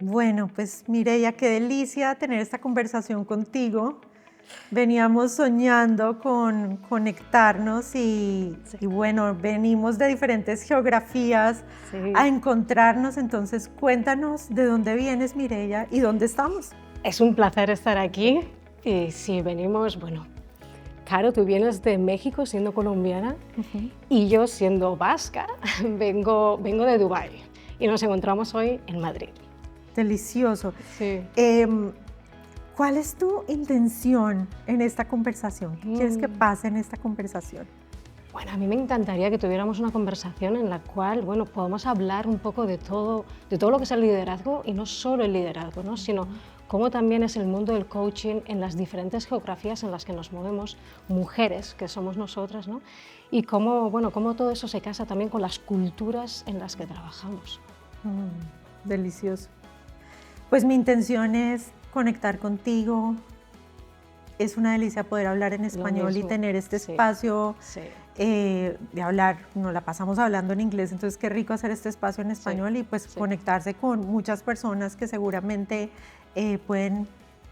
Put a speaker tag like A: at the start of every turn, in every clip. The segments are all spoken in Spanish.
A: Bueno, pues Mireia, qué delicia tener esta conversación contigo. Veníamos soñando con conectarnos
B: Sí,
A: y bueno, venimos de diferentes geografías a
B: sí.
A: encontrarnos. Entonces, cuéntanos de dónde vienes, Mireia, y dónde estamos.
B: Es un placer estar aquí. Y sí, venimos, bueno, claro, tú vienes de México siendo colombiana
A: Ujú.
B: y yo siendo vasca, vengo de Dubái y nos encontramos hoy en Madrid.
A: Delicioso.
B: Sí.
A: Em, ¿Cuál es tu intención en esta conversación? ¿Qué quieres que
B: Mm.
A: pase en esta conversación?
B: Bueno, a mí me encantaría que tuviéramos una conversación en la cual, bueno, podamos hablar un poco de todo lo que es el liderazgo y no solo el liderazgo, ¿no? Sino cómo también es el mundo del coaching en las diferentes geografías en las que nos movemos, mujeres que somos nosotras, ¿no? Y cómo, bueno, cómo todo eso se casa también con las culturas en las que trabajamos.
A: Delicioso. Pues mi intención es conectar contigo. Es una delicia poder hablar en
B: Lo
A: español y
B: mismo,
A: tener este
B: sí,
A: espacio
B: sí,
A: de hablar. Nos la pasamos hablando en inglés, entonces qué rico hacer este espacio en
B: sí,
A: español y pues
B: sí,
A: conectarse con muchas personas que seguramente pueden,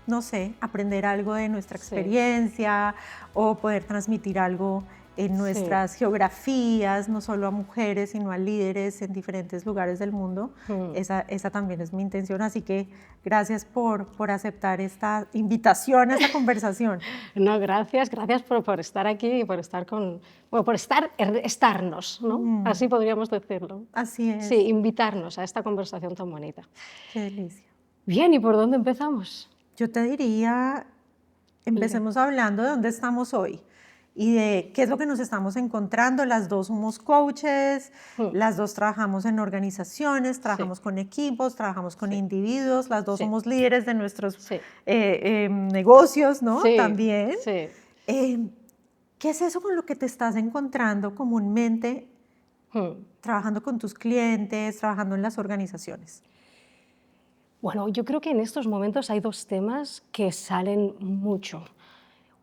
A: no sé, aprender algo de nuestra
B: sí,
A: experiencia o poder transmitir algo en
B: sí.
A: nuestras geografías, no solo a mujeres, sino a líderes en diferentes lugares del mundo.
B: Mm.
A: Esa también es mi intención, así que gracias por aceptar esta invitación a esta conversación.
B: No, gracias, gracias por estar aquí y por estar con, bueno, por estarnos, ¿no?
A: Mm,
B: Así podríamos decirlo.
A: así
B: Sí,
A: es,
B: invitarnos a esta conversación tan bonita.
A: qué delicia.
B: Bien, ¿y por dónde empezamos?
A: Yo te diría,
B: Le-
A: empecemos hablando de dónde estamos hoy y de qué es lo que nos estamos encontrando. Las dos somos coaches,
B: Hmm.
A: las dos trabajamos en organizaciones,
B: Sí,
A: trabajamos con equipos, trabajamos con
B: sí,
A: individuos, las dos
B: sí,
A: somos líderes de nuestros
B: sí,
A: negocios, ¿no?
B: sí,
A: También.
B: sí.
A: Em, ¿Qué es eso con lo que te estás encontrando comúnmente
B: Hmm.
A: trabajando con tus clientes, trabajando en las organizaciones?
B: Bueno, yo creo que en estos momentos hay dos temas que salen mucho.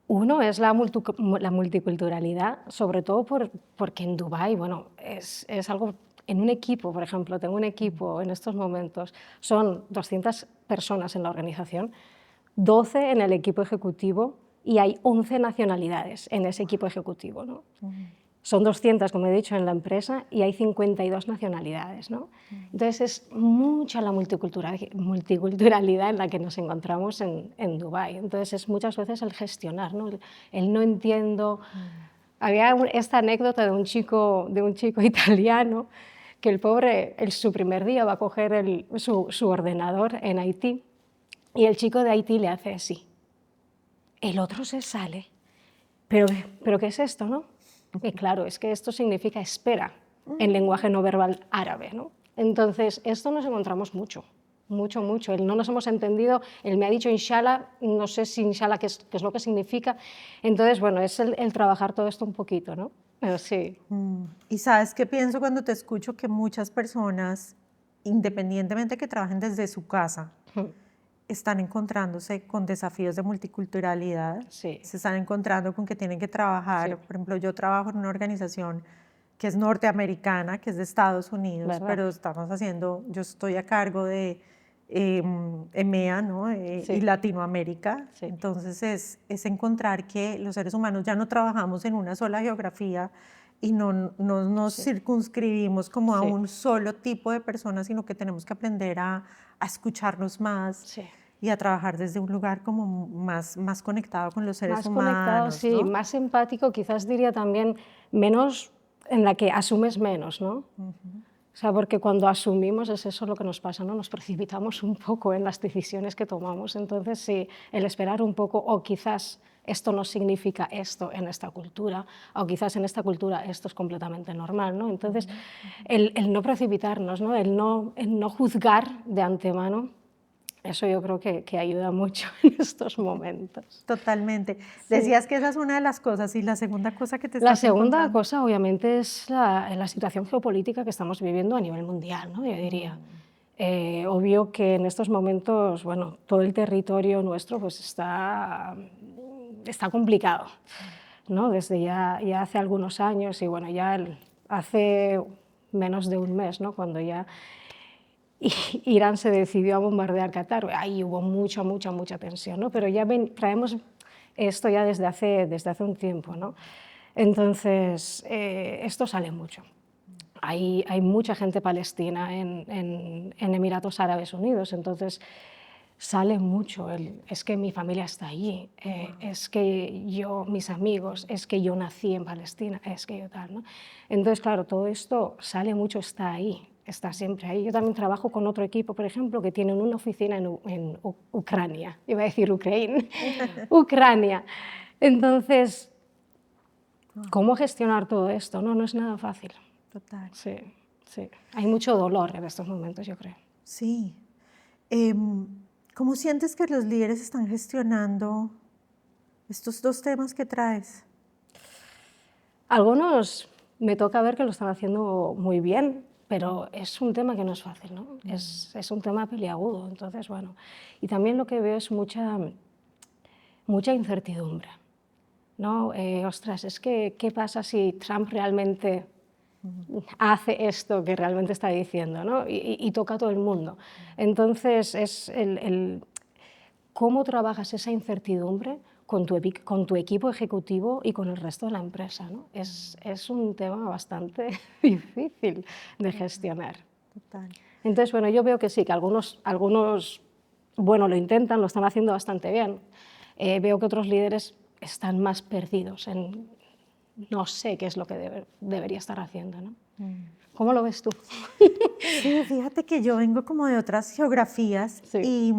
B: Uno es la multiculturalidad, sobre todo porque en Dubái, bueno, es algo, en un equipo, por ejemplo, tengo un equipo en estos momentos, son 200 personas en la organización, 12 en el equipo ejecutivo y hay 11 nacionalidades en ese equipo ejecutivo, ¿no? Son 200, como he dicho, en la empresa y hay 52 nacionalidades, ¿no? Entonces es mucha la multiculturalidad en la que nos encontramos en Dubái. Entonces es muchas veces el gestionar, ¿no? El no entiendo. Había esta anécdota de un chico italiano que el pobre, su primer día va a coger su ordenador en Haití y el chico de Haití le hace así. El otro se sale. Pero, pero ¿qué es esto, no? Y claro, es que esto significa espera en lenguaje no verbal árabe, ¿no? Entonces, esto nos encontramos mucho, mucho, mucho. No nos hemos entendido, él me ha dicho inshallah, no sé si inshallah qué es lo que significa. Entonces, bueno, es el trabajar todo esto un poquito, ¿no? Pero sí,
A: Y sabes qué pienso cuando te escucho que muchas personas, independientemente que trabajen desde su casa, están encontrándose con desafíos de multiculturalidad,
B: sí,
A: se están encontrando con que tienen que trabajar.
B: sí,
A: Por ejemplo, yo trabajo en una organización que es norteamericana, que es de Estados Unidos,
B: ¿verdad?
A: pero estamos haciendo, yo estoy a cargo de EMEA, ¿no? Y
B: Sí,
A: Latinoamérica.
B: sí,
A: Entonces es encontrar que los seres humanos ya no trabajamos en una sola geografía y no nos
B: sí,
A: circunscribimos como a
B: sí,
A: un solo tipo de personas, sino que tenemos que aprender a escucharnos más
B: sí.
A: y a trabajar desde un lugar como más conectado con los seres
B: Más conectado,
A: humanos,
B: sí,
A: ¿no?
B: más empático, quizás diría también menos en la que asumes menos, ¿no? O sea, porque cuando asumimos es eso lo que nos pasa, ¿no? Nos precipitamos un poco en las decisiones que tomamos. Entonces, sí, el esperar un poco, o quizás esto no significa esto en esta cultura, o quizás en esta cultura esto es completamente normal, ¿no? Entonces, el no precipitarnos, ¿no? El no juzgar de antemano, eso yo creo que ayuda mucho en estos momentos.
A: Totalmente.
B: Sí.
A: Decías que esa es una de las cosas y la segunda cosa que te
B: La
A: estás
B: segunda
A: encontrando.
B: cosa, obviamente, es la situación geopolítica que estamos viviendo a nivel mundial, ¿no? Yo diría. Obvio que en estos momentos, bueno, todo el territorio nuestro pues está complicado, ¿no? Desde ya hace algunos años y bueno, hace menos de un mes, ¿no? Cuando ya y Irán se decidió a bombardear Qatar. Ahí hubo mucha tensión, ¿no? Pero ya traemos esto ya desde hace un tiempo, ¿no? Entonces, esto sale mucho. Hay mucha gente palestina en Emiratos Árabes Unidos, entonces sale mucho es que mi familia está allí, es que mis amigos, es que yo nací en Palestina, es que yo tal, ¿no? Entonces, claro, todo esto sale mucho, está ahí, está siempre ahí. Yo también trabajo con otro equipo, por ejemplo, que tienen una oficina en Ucrania, iba a decir Ucrania, Ucrania. Entonces, ¿cómo gestionar todo esto? No es nada fácil.
A: Total.
B: Sí, sí. Hay mucho dolor en estos momentos, yo creo.
A: Sí. ¿Cómo sientes que los líderes están gestionando estos dos temas que traes?
B: Algunos me toca ver que lo están haciendo muy bien, pero es un tema que no es fácil, ¿no? Es un tema peliagudo, entonces, bueno. Y también lo que veo es mucha incertidumbre, ¿no? Ostras, es que, ¿qué pasa si Trump realmente hace esto que realmente está diciendo, ¿no? Y toca a todo el mundo. Entonces, es cómo trabajas esa incertidumbre con tu equipo ejecutivo y con el resto de la empresa, ¿no? Es un tema bastante difícil de gestionar.
A: Total.
B: Entonces, bueno, yo veo que sí, que algunos bueno, lo intentan, lo están haciendo bastante bien. Veo que otros líderes están más perdidos en no sé qué es lo que debería estar haciendo, ¿no? ¿Cómo lo ves tú?
A: Sí, fíjate que yo vengo como de otras geografías
B: Sí.
A: y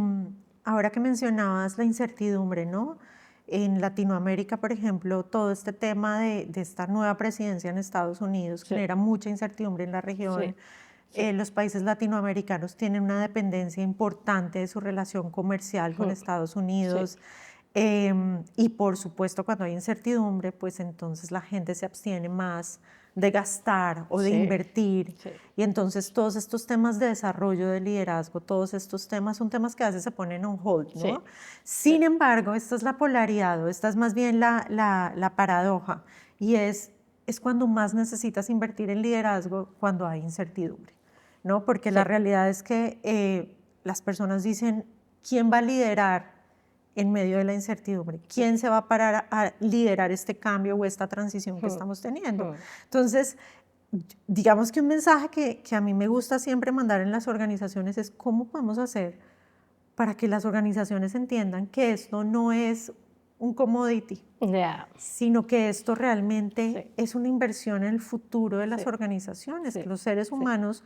A: ahora que mencionabas la incertidumbre, ¿no? En Latinoamérica, por ejemplo, todo este tema de esta nueva presidencia en Estados Unidos
B: Sí.
A: genera mucha incertidumbre en la región.
B: Sí.
A: Los países latinoamericanos tienen una dependencia importante de su relación comercial con Estados Unidos. Y por supuesto, cuando hay incertidumbre, pues entonces la gente se abstiene más de gastar o de
B: Sí.
A: invertir.
B: Sí.
A: Y entonces todos estos temas de desarrollo, de liderazgo, todos estos temas son temas que a veces se ponen on hold, ¿no?
B: Sí.
A: Sin embargo, esta es la polaridad, o esta es más bien la paradoja, y es cuando más necesitas invertir en liderazgo cuando hay incertidumbre, ¿no? Porque la realidad es que las personas dicen, ¿quién va a liderar en medio de la incertidumbre? ¿Quién se va a parar a liderar este cambio o esta transición que estamos teniendo? Entonces, digamos que un mensaje que a mí me gusta siempre mandar en las organizaciones es cómo podemos hacer para que las organizaciones entiendan que esto no es un commodity, sino que esto realmente es una inversión en el futuro de las organizaciones, que los seres humanos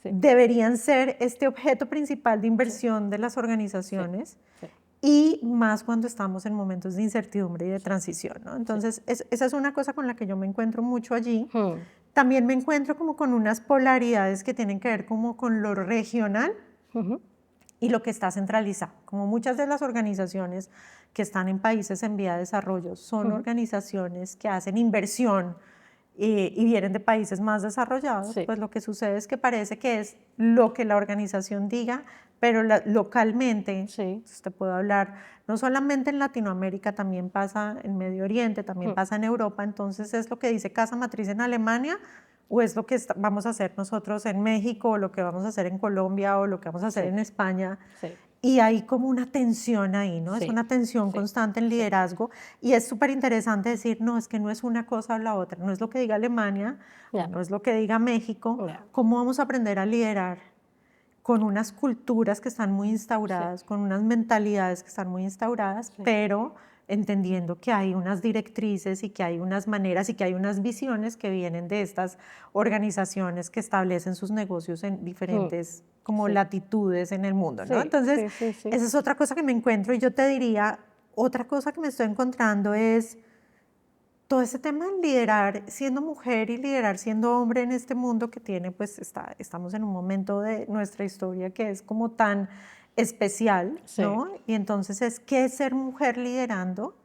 A: deberían ser este objeto principal de inversión de las organizaciones. Y más cuando estamos en momentos de incertidumbre y de transición, ¿no? Entonces, esa es una cosa con la que yo me encuentro mucho allí. También me encuentro como con unas polaridades que tienen que ver como con lo regional y lo que está centralizado. Como muchas de las organizaciones que están en países en vía de desarrollo son organizaciones que hacen inversión y vienen de países más desarrollados, pues lo que sucede es que parece que es lo que la organización diga, pero localmente, te puedo hablar, no solamente en Latinoamérica, también pasa en Medio Oriente, también pasa en Europa, entonces es lo que dice Casa Matriz en Alemania, o es lo que vamos a hacer nosotros en México, o lo que vamos a hacer en Colombia, o lo que vamos a hacer en España. Y hay como una tensión ahí, ¿no? Es una tensión constante en liderazgo y es súper interesante decir, no, es que no es una cosa o la otra, no es lo que diga Alemania, no es lo que diga México. ¿Cómo vamos a aprender a liderar con unas culturas que están muy instauradas, con unas mentalidades que están muy instauradas, pero entendiendo que hay unas directrices y que hay unas maneras y que hay unas visiones que vienen de estas organizaciones que establecen sus negocios en diferentes como latitudes en el mundo, ¿no? Entonces, esa es otra cosa que me encuentro y yo te diría, otra cosa que me estoy encontrando es todo ese tema de liderar siendo mujer y liderar siendo hombre en este mundo que tiene, pues estamos en un momento de nuestra historia que es como tan especial, ¿no? Y entonces es qué es ser mujer liderando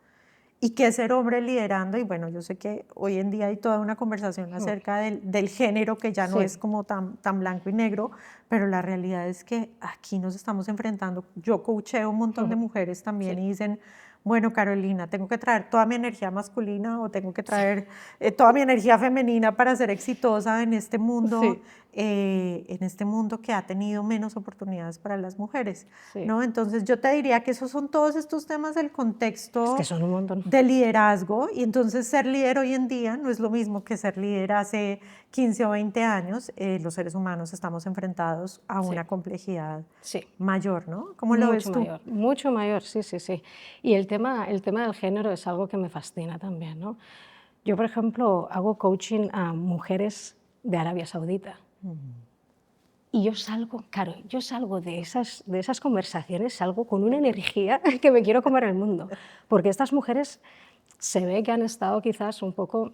A: y qué es ser hombre liderando. Y bueno, yo sé que hoy en día hay toda una conversación acerca del género que ya no es como tan blanco y negro, pero la realidad es que aquí nos estamos enfrentando. Yo coacheo un montón de mujeres también y dicen, bueno, Carolina, ¿tengo que traer toda mi energía masculina o tengo que traer toda mi energía femenina para ser exitosa en este mundo en este mundo que ha tenido menos oportunidades para las mujeres,
B: Sí.
A: ¿no? Entonces yo te diría que esos son todos estos temas del
B: Es
A: contexto
B: que son un montón.
A: de liderazgo, y entonces ser líder hoy en día no es lo mismo que ser líder hace 15 o 20 años. Los seres humanos estamos enfrentados a
B: Sí.
A: una complejidad
B: Sí.
A: mayor, ¿no? ¿Cómo lo ves tú?
B: Mucho mayor, sí, sí, sí. Y el tema del género es algo que me fascina también, ¿no? Yo, por ejemplo, hago coaching a mujeres de Arabia Saudita. Y yo salgo de esas conversaciones, salgo con una energía que me quiero comer el mundo. Porque estas mujeres se ve que han estado quizás un poco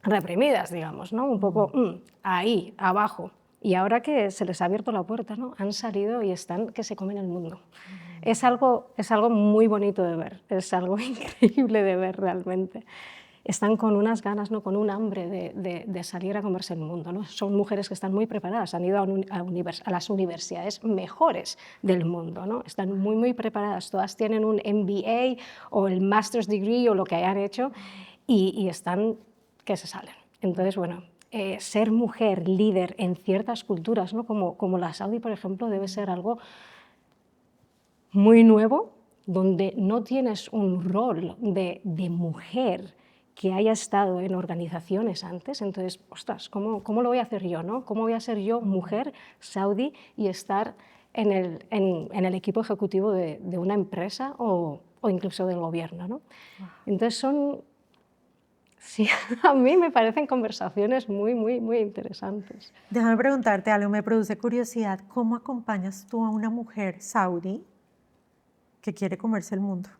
B: reprimidas, digamos, ¿no? Un poco ahí, abajo. Y ahora que se les ha abierto la puerta, ¿no? Han salido y están que se comen el mundo. Es algo muy bonito de ver, es algo increíble de ver realmente. Están con unas ganas, ¿no? Con un hambre de salir a comerse el mundo, ¿no? Son mujeres que están muy preparadas, han ido a las universidades mejores del mundo, ¿no? Están muy, muy preparadas, todas tienen un MBA o el Master's Degree o lo que hayan hecho y están que se salen. Entonces, bueno, ser mujer líder en ciertas culturas, ¿no? como la saudí, por ejemplo, debe ser algo muy nuevo, donde no tienes un rol de mujer que haya estado en organizaciones antes. Entonces, ostras, ¿cómo lo voy a hacer yo, no? ¿Cómo voy a ser yo mujer saudí y estar en el equipo ejecutivo de una empresa o incluso del gobierno, ¿no? Entonces sí, a mí me parecen conversaciones muy, muy, muy interesantes.
A: Déjame preguntarte algo, me produce curiosidad. ¿Cómo acompañas tú a una mujer saudí que quiere comerse el mundo?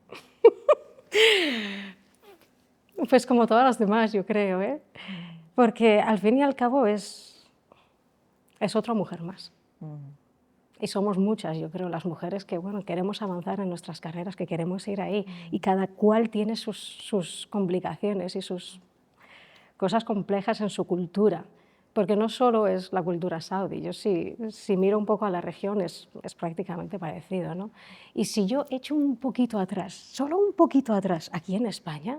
B: Pues como todas las demás, yo creo, ¿eh? Porque al fin y al cabo es otra mujer más. Y somos muchas, yo creo, las mujeres que bueno, queremos avanzar en nuestras carreras, que queremos ir ahí. Y cada cual tiene sus complicaciones y sus cosas complejas en su cultura. Porque no solo es la cultura saudí, yo si miro un poco a la región es prácticamente parecido, ¿no? Y si yo echo un poquito atrás, solo un poquito atrás, aquí en España,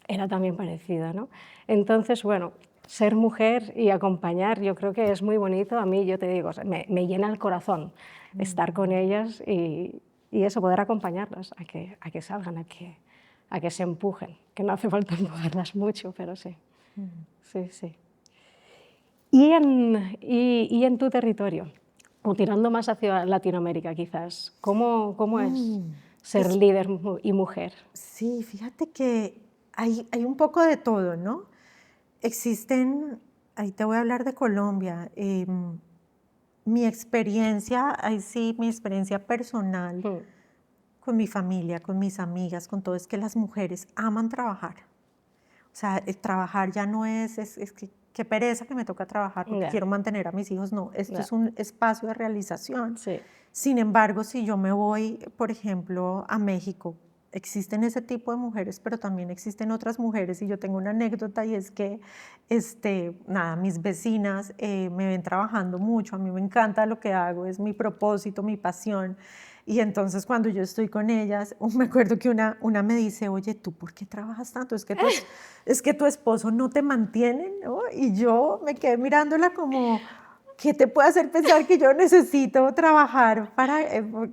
B: era también parecido, ¿no? Entonces, bueno, ser mujer y acompañar, yo creo que es muy bonito. A mí, yo te digo, me llena el corazón estar con ellas y eso, poder acompañarlas a que salgan, a que se empujen, que no hace falta empujarlas mucho, pero sí. Sí, sí. Y en tu territorio, o tirando más hacia Latinoamérica quizás, ¿cómo es ser líder y mujer?
A: Sí, fíjate que hay un poco de todo, ¿no? Existen, ahí te voy a hablar de Colombia, mi experiencia, ahí sí, mi experiencia personal con mi familia, con mis amigas, con todo, es que las mujeres aman trabajar. O sea, el trabajar ya no es que qué pereza que me toca trabajar porque
B: Ya.
A: quiero mantener a mis hijos, no, esto
B: Ya.
A: es un espacio de realización.
B: Sí.
A: Sin embargo, si yo me voy, por ejemplo, a México, existen ese tipo de mujeres, pero también existen otras mujeres, y yo tengo una anécdota, y es que, nada, mis vecinas me ven trabajando mucho, a mí me encanta lo que hago, es mi propósito, mi pasión, y entonces cuando yo estoy con ellas, me acuerdo que una me dice, oye, ¿tú por qué trabajas tanto? Es que tu esposo no te mantiene, ¿no? Y yo me quedé mirándola como, ¿qué te puede hacer pensar que yo necesito trabajar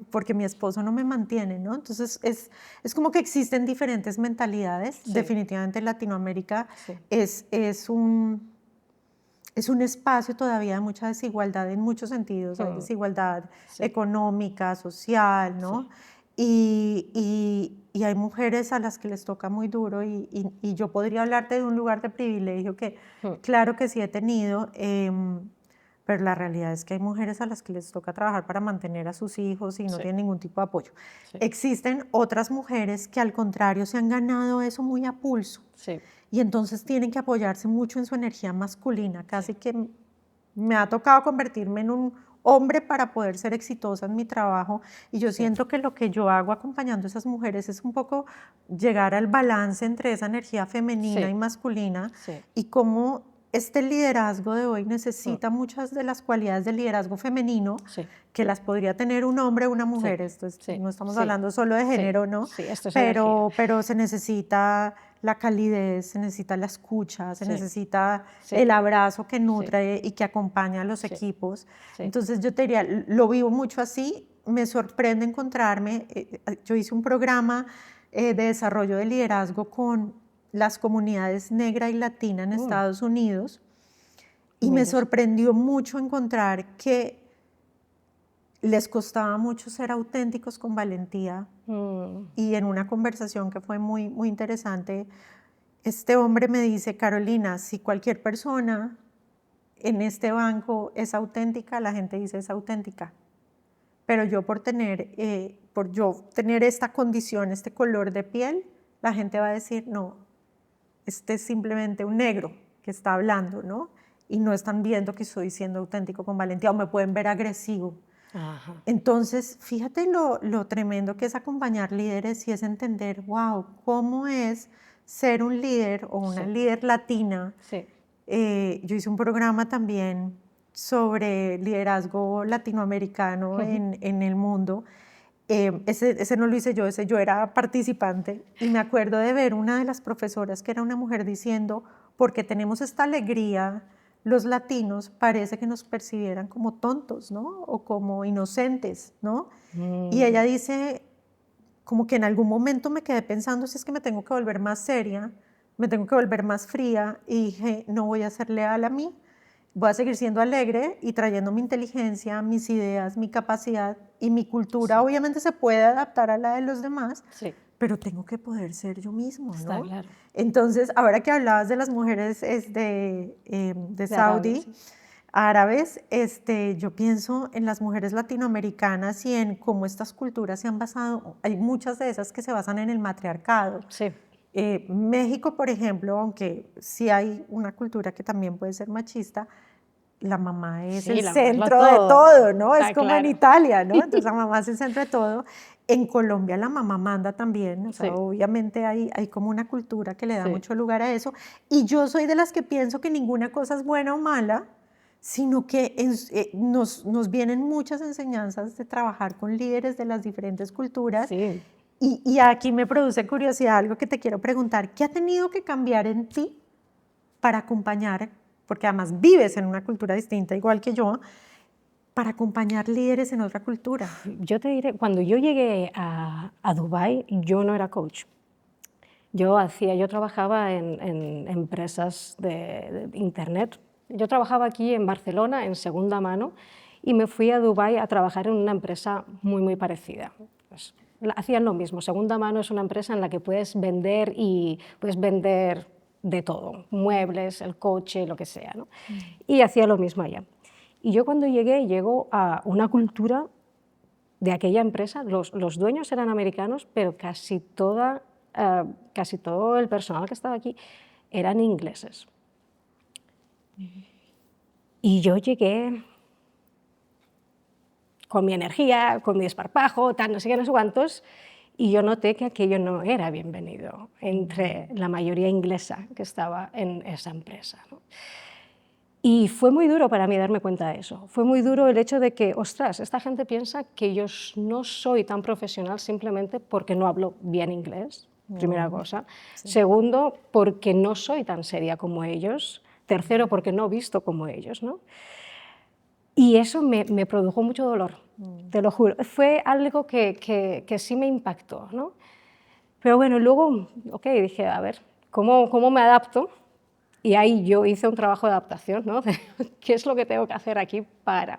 A: porque mi esposo no me mantiene, ¿no? Entonces es como que existen diferentes mentalidades.
B: Sí.
A: Definitivamente Latinoamérica
B: Sí.
A: es un espacio todavía de mucha desigualdad en muchos sentidos. Hay desigualdad
B: Sí.
A: económica, social, ¿no? Y hay mujeres a las que les toca muy duro, y yo podría hablarte de un lugar de privilegio que claro que sí he tenido, pero la realidad es que hay mujeres a las que les toca trabajar para mantener a sus hijos y no
B: Sí.
A: tienen ningún tipo de apoyo.
B: Sí.
A: Existen otras mujeres que al contrario se han ganado eso muy a pulso.
B: Sí.
A: Y entonces tienen que apoyarse mucho en su energía masculina. Casi que me ha tocado convertirme en un hombre para poder ser exitosa en mi trabajo. Y yo siento que lo que yo hago acompañando a esas mujeres es un poco llegar al balance entre esa energía femenina
B: Sí.
A: y masculina,
B: Sí.
A: y cómo este liderazgo de hoy necesita muchas de las cualidades del liderazgo femenino
B: Sí.
A: que las podría tener un hombre o una mujer.
B: Sí,
A: Esto es,
B: sí,
A: no estamos
B: sí,
A: hablando solo de
B: sí,
A: género, ¿no?
B: sí, esto es energía.
A: Pero se necesita la calidez, se necesita la escucha, se
B: Sí,
A: necesita
B: sí,
A: el abrazo que
B: sí,
A: nutre y que acompaña a los
B: sí,
A: equipos.
B: sí.
A: Entonces yo te diría, lo vivo mucho así, me sorprende encontrarme, yo hice un programa de desarrollo de liderazgo con las comunidades negra y latina en Estados Unidos y me
B: Mira,
A: sorprendió mucho encontrar que les costaba mucho ser auténticos con valentía y en una conversación que fue muy, muy interesante, este hombre me dice, Carolina, si cualquier persona en este banco es auténtica, la gente dice es auténtica, pero yo por yo tener esta condición, este color de piel, la gente va a decir, no, este es simplemente un negro que está hablando, ¿no? Y no están viendo que estoy siendo auténtico con valentía o me pueden ver agresivo.
B: ajá,
A: Entonces, fíjate lo tremendo que es acompañar líderes y es entender, wow, cómo es ser un líder o una
B: sí,
A: líder latina.
B: sí,
A: Yo hice un programa también sobre liderazgo latinoamericano en el mundo. Ese no lo hice yo, ese yo era participante y me acuerdo de ver una de las profesoras que era una mujer diciendo, porque tenemos esta alegría, los latinos parece que nos percibieran como tontos, ¿no? O como inocentes, ¿no? Y ella dice, como que en algún momento me quedé pensando si es que me tengo que volver más seria, me tengo que volver más fría y dije, no voy a ser leal a mí, voy a seguir siendo alegre y trayendo mi inteligencia, mis ideas, mi capacidad y mi cultura.
B: sí,
A: Obviamente se puede adaptar a la de los demás,
B: sí,
A: pero tengo que poder ser yo mismo,
B: está
A: ¿no?
B: claro.
A: Entonces, ahora que hablabas de las mujeres de
B: De Arabia,
A: Saudi,
B: sí.
A: árabes, yo pienso en las mujeres latinoamericanas y en cómo estas culturas se han basado, hay muchas de esas que se basan en el matriarcado.
B: Sí,
A: México, por ejemplo, aunque sí hay una cultura que también puede ser machista, la mamá es
B: sí,
A: el
B: la mamá es lo
A: centro de
B: todo,
A: todo, ¿no? Es
B: está
A: como en
B: claro.
A: Italia, ¿no? Entonces la mamá es el centro de todo. En Colombia la mamá manda también, o sea,
B: Sí,
A: obviamente hay como una cultura que le da
B: sí,
A: mucho lugar a eso. Y yo soy de las que pienso que ninguna cosa es buena o mala, sino que nos vienen muchas enseñanzas de trabajar con líderes de las diferentes culturas.
B: sí.
A: Y aquí me produce curiosidad algo que te quiero preguntar. ¿Qué ha tenido que cambiar en ti para acompañar, porque además vives en una cultura distinta, igual que yo, para acompañar líderes en otra cultura?
B: Yo te diré, cuando yo llegué a Dubái, yo no era coach. Yo trabajaba en empresas de internet. Yo trabajaba aquí en Barcelona en segunda mano y me fui a Dubái a trabajar en una empresa muy, muy parecida. Pues, hacían lo mismo. Segunda mano es una empresa en la que puedes vender y puedes vender de todo, muebles, el coche, lo que sea, ¿no? Y hacía lo mismo allá. Y yo cuando llegué, llego a una cultura de aquella empresa, los dueños eran americanos, pero casi todo el personal que estaba aquí eran ingleses. Y yo llegué con mi energía, con mi desparpajo, tal, no sé qué, no sé cuántos, y yo noté que aquello no era bienvenido entre la mayoría inglesa que estaba en esa empresa, ¿no? Y fue muy duro para mí darme cuenta de eso. Fue muy duro el hecho de que, ostras, esta gente piensa que yo no soy tan profesional simplemente porque no hablo bien inglés, primera cosa.
A: Sí.
B: Segundo, porque no soy tan seria como ellos. Tercero, porque no visto como ellos, ¿no? Y eso me produjo mucho dolor, te lo juro. Fue algo que sí me impactó, ¿no? Pero bueno, luego, ok, dije, a ver, ¿cómo me adapto? Y ahí yo hice un trabajo de adaptación, ¿no? ¿Qué es lo que tengo que hacer aquí para...?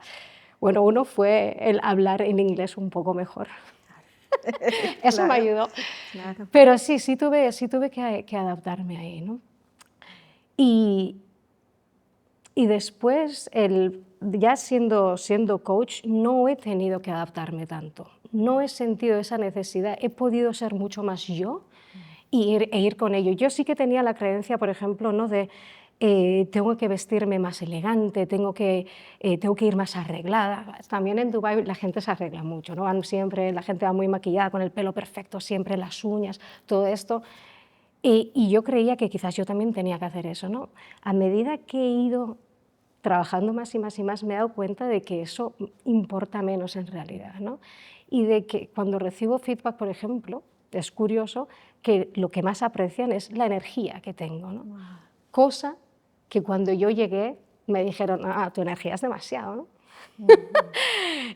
B: Bueno, uno fue el hablar en inglés un poco mejor. Eso me
A: Claro,
B: ayudó.
A: claro.
B: Pero sí tuve que adaptarme ahí, ¿no? Y, y después, ya siendo coach, no he tenido que adaptarme tanto. No he sentido esa necesidad. He podido ser mucho más yo e ir con ello. Yo sí que tenía la creencia, por ejemplo, ¿no? de tengo que vestirme más elegante, tengo que ir más arreglada. También en Dubái la gente se arregla mucho, ¿no? La gente va muy maquillada, con el pelo perfecto, siempre las uñas, todo esto. Y yo creía que quizás yo también tenía que hacer eso, ¿no? A medida que he ido trabajando más y más y más, me he dado cuenta de que eso importa menos en realidad, ¿no? Y de que cuando recibo feedback, por ejemplo, es curioso que lo que más aprecian es la energía que tengo, ¿no?
A: Wow.
B: Cosa que cuando yo llegué me dijeron, ah, tu energía es demasiado, ¿no?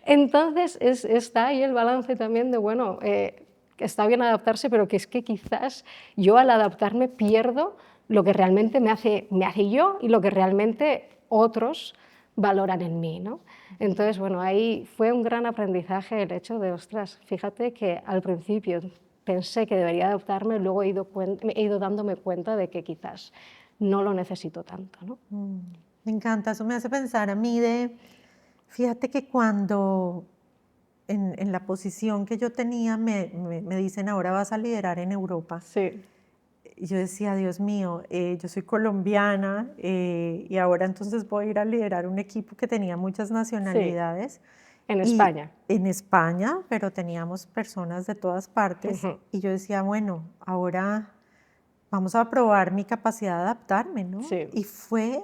B: Entonces está ahí el balance también de, bueno, que está bien adaptarse, pero que es que quizás yo al adaptarme pierdo lo que realmente me hace yo y lo que realmente otros valoran en mí, ¿no? Entonces, bueno, ahí fue un gran aprendizaje el hecho de, ostras, fíjate que al principio pensé que debería adaptarme, luego he ido dándome cuenta de que quizás no lo necesito tanto, ¿no?
A: Me encanta, eso me hace pensar a mí fíjate que cuando en la posición que yo tenía me dicen ahora vas a liderar en Europa.
B: Sí.
A: Y yo decía, Dios mío, yo soy colombiana y ahora entonces voy a ir a liderar un equipo que tenía muchas
B: Sí,
A: nacionalidades.
B: en
A: Y
B: España.
A: en España, pero teníamos personas de todas partes.
B: Ujú.
A: Y yo decía, bueno, ahora vamos a probar mi capacidad de adaptarme, ¿no?
B: Sí.
A: Y fue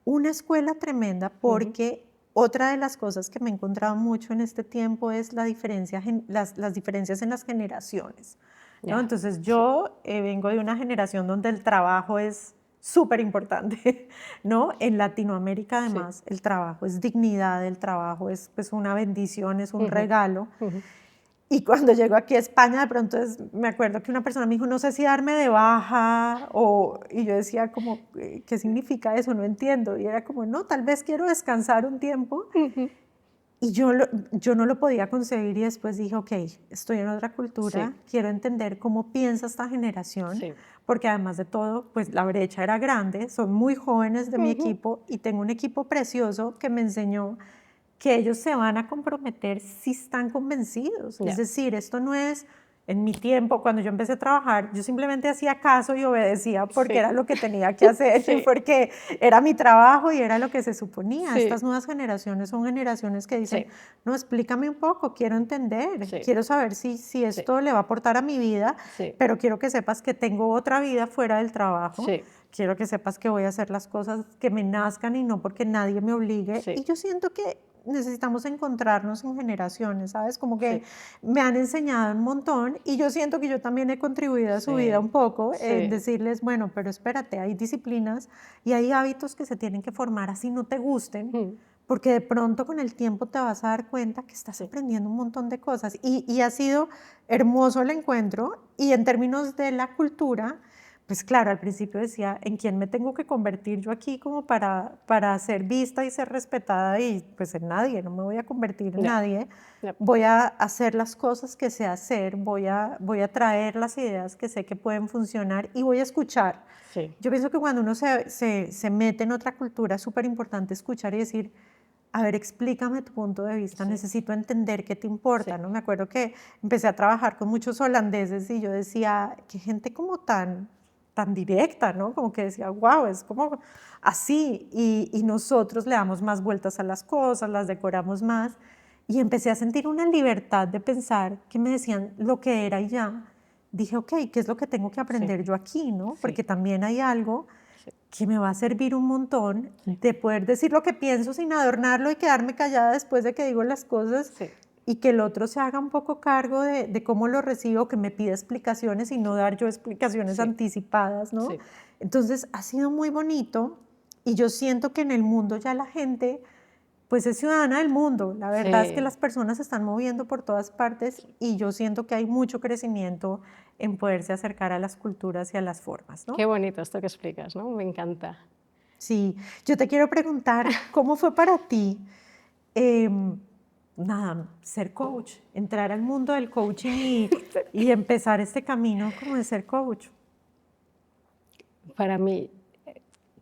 A: una escuela tremenda porque otra de las cosas que me he encontrado mucho en este tiempo es la diferencia, las diferencias en las generaciones, ¿no?
B: Ya,
A: Entonces
B: sí.
A: yo vengo de una generación donde el trabajo es súper importante, ¿no? En Latinoamérica
B: Sí.
A: además el trabajo es dignidad, el trabajo es pues una bendición, es un
B: Ujú,
A: regalo.
B: ujú.
A: Y cuando llego aquí a España, de pronto me acuerdo que una persona me dijo, no sé si darme de baja, y yo decía como, ¿qué significa eso? No entiendo. Y era como, no, tal vez quiero descansar un tiempo.
B: Ujú.
A: Y yo no lo podía concebir y después dije, ok, estoy en otra cultura,
B: Sí,
A: quiero entender cómo piensa esta generación,
B: sí.
A: porque además de todo, pues la brecha era grande, son muy jóvenes de mi
B: Ujú.
A: equipo y tengo un equipo precioso que me enseñó que ellos se van a comprometer si están convencidos. Es
B: Ya,
A: decir, esto no es, en mi tiempo, cuando yo empecé a trabajar, yo simplemente hacía caso y obedecía porque
B: sí.
A: era lo que tenía que hacer,
B: Sí,
A: porque era mi trabajo y era lo que se suponía.
B: sí,
A: Estas nuevas generaciones son generaciones que dicen,
B: sí,
A: no, explícame un poco, quiero entender,
B: sí,
A: quiero saber si
B: sí,
A: esto le va a aportar a mi vida,
B: sí,
A: pero quiero que sepas que tengo otra vida fuera del trabajo.
B: sí,
A: Quiero que sepas que voy a hacer las cosas que me nazcan y no porque nadie me obligue.
B: sí,
A: Y yo siento que necesitamos encontrarnos en generaciones, ¿sabes? Como que
B: sí,
A: me han enseñado un montón y yo siento que yo también he contribuido a su vida un
B: sí,
A: poco en
B: sí,
A: decirles, bueno, pero espérate, hay disciplinas y hay hábitos que se tienen que formar así no te gusten,
B: mm,
A: porque de pronto con el tiempo te vas a dar cuenta que estás
B: sí,
A: aprendiendo un montón de cosas y ha sido hermoso el encuentro y en términos de la cultura, pues claro, al principio decía, ¿en quién me tengo que convertir yo aquí como para ser vista y ser respetada? Y pues en nadie, no me voy a convertir en
B: ya,
A: nadie.
B: ya,
A: Voy a hacer las cosas que sé hacer, voy a traer las ideas que sé que pueden funcionar y voy a escuchar.
B: sí,
A: Yo pienso que cuando uno se mete en otra cultura es súper importante escuchar y decir, a ver, explícame tu punto de vista,
B: sí,
A: necesito entender qué te importa,
B: sí,
A: ¿no? Me acuerdo que empecé a trabajar con muchos holandeses y yo decía, qué gente como tan directa, ¿no? Como que decía, wow, es como así y nosotros le damos más vueltas a las cosas, las decoramos más y empecé a sentir una libertad de pensar que me decían lo que era y ya. Dije, ok, ¿qué es lo que tengo que
B: sí,
A: aprender yo aquí, no?
B: sí,
A: Porque también hay algo
B: sí,
A: que me va a servir un montón
B: sí,
A: de poder decir lo que pienso sin adornarlo y quedarme callada después de que digo las cosas
B: sí,
A: y que el otro se haga un poco cargo de cómo lo recibo, que me pida explicaciones y no dar yo explicaciones
B: sí,
A: anticipadas, ¿no?
B: sí,
A: Entonces ha sido muy bonito y yo siento que en el mundo ya la gente pues es ciudadana del mundo. La verdad es que
B: sí.
A: las personas se están moviendo por todas partes y yo siento que hay mucho crecimiento en poderse acercar a las culturas y a las formas, ¿no?
B: Qué bonito esto que explicas, ¿no? Me encanta.
A: Sí, yo te quiero preguntar, ¿cómo fue para ti, em, nada, ser coach, entrar al mundo del coaching y empezar este camino como de ser coach?
B: Para mí,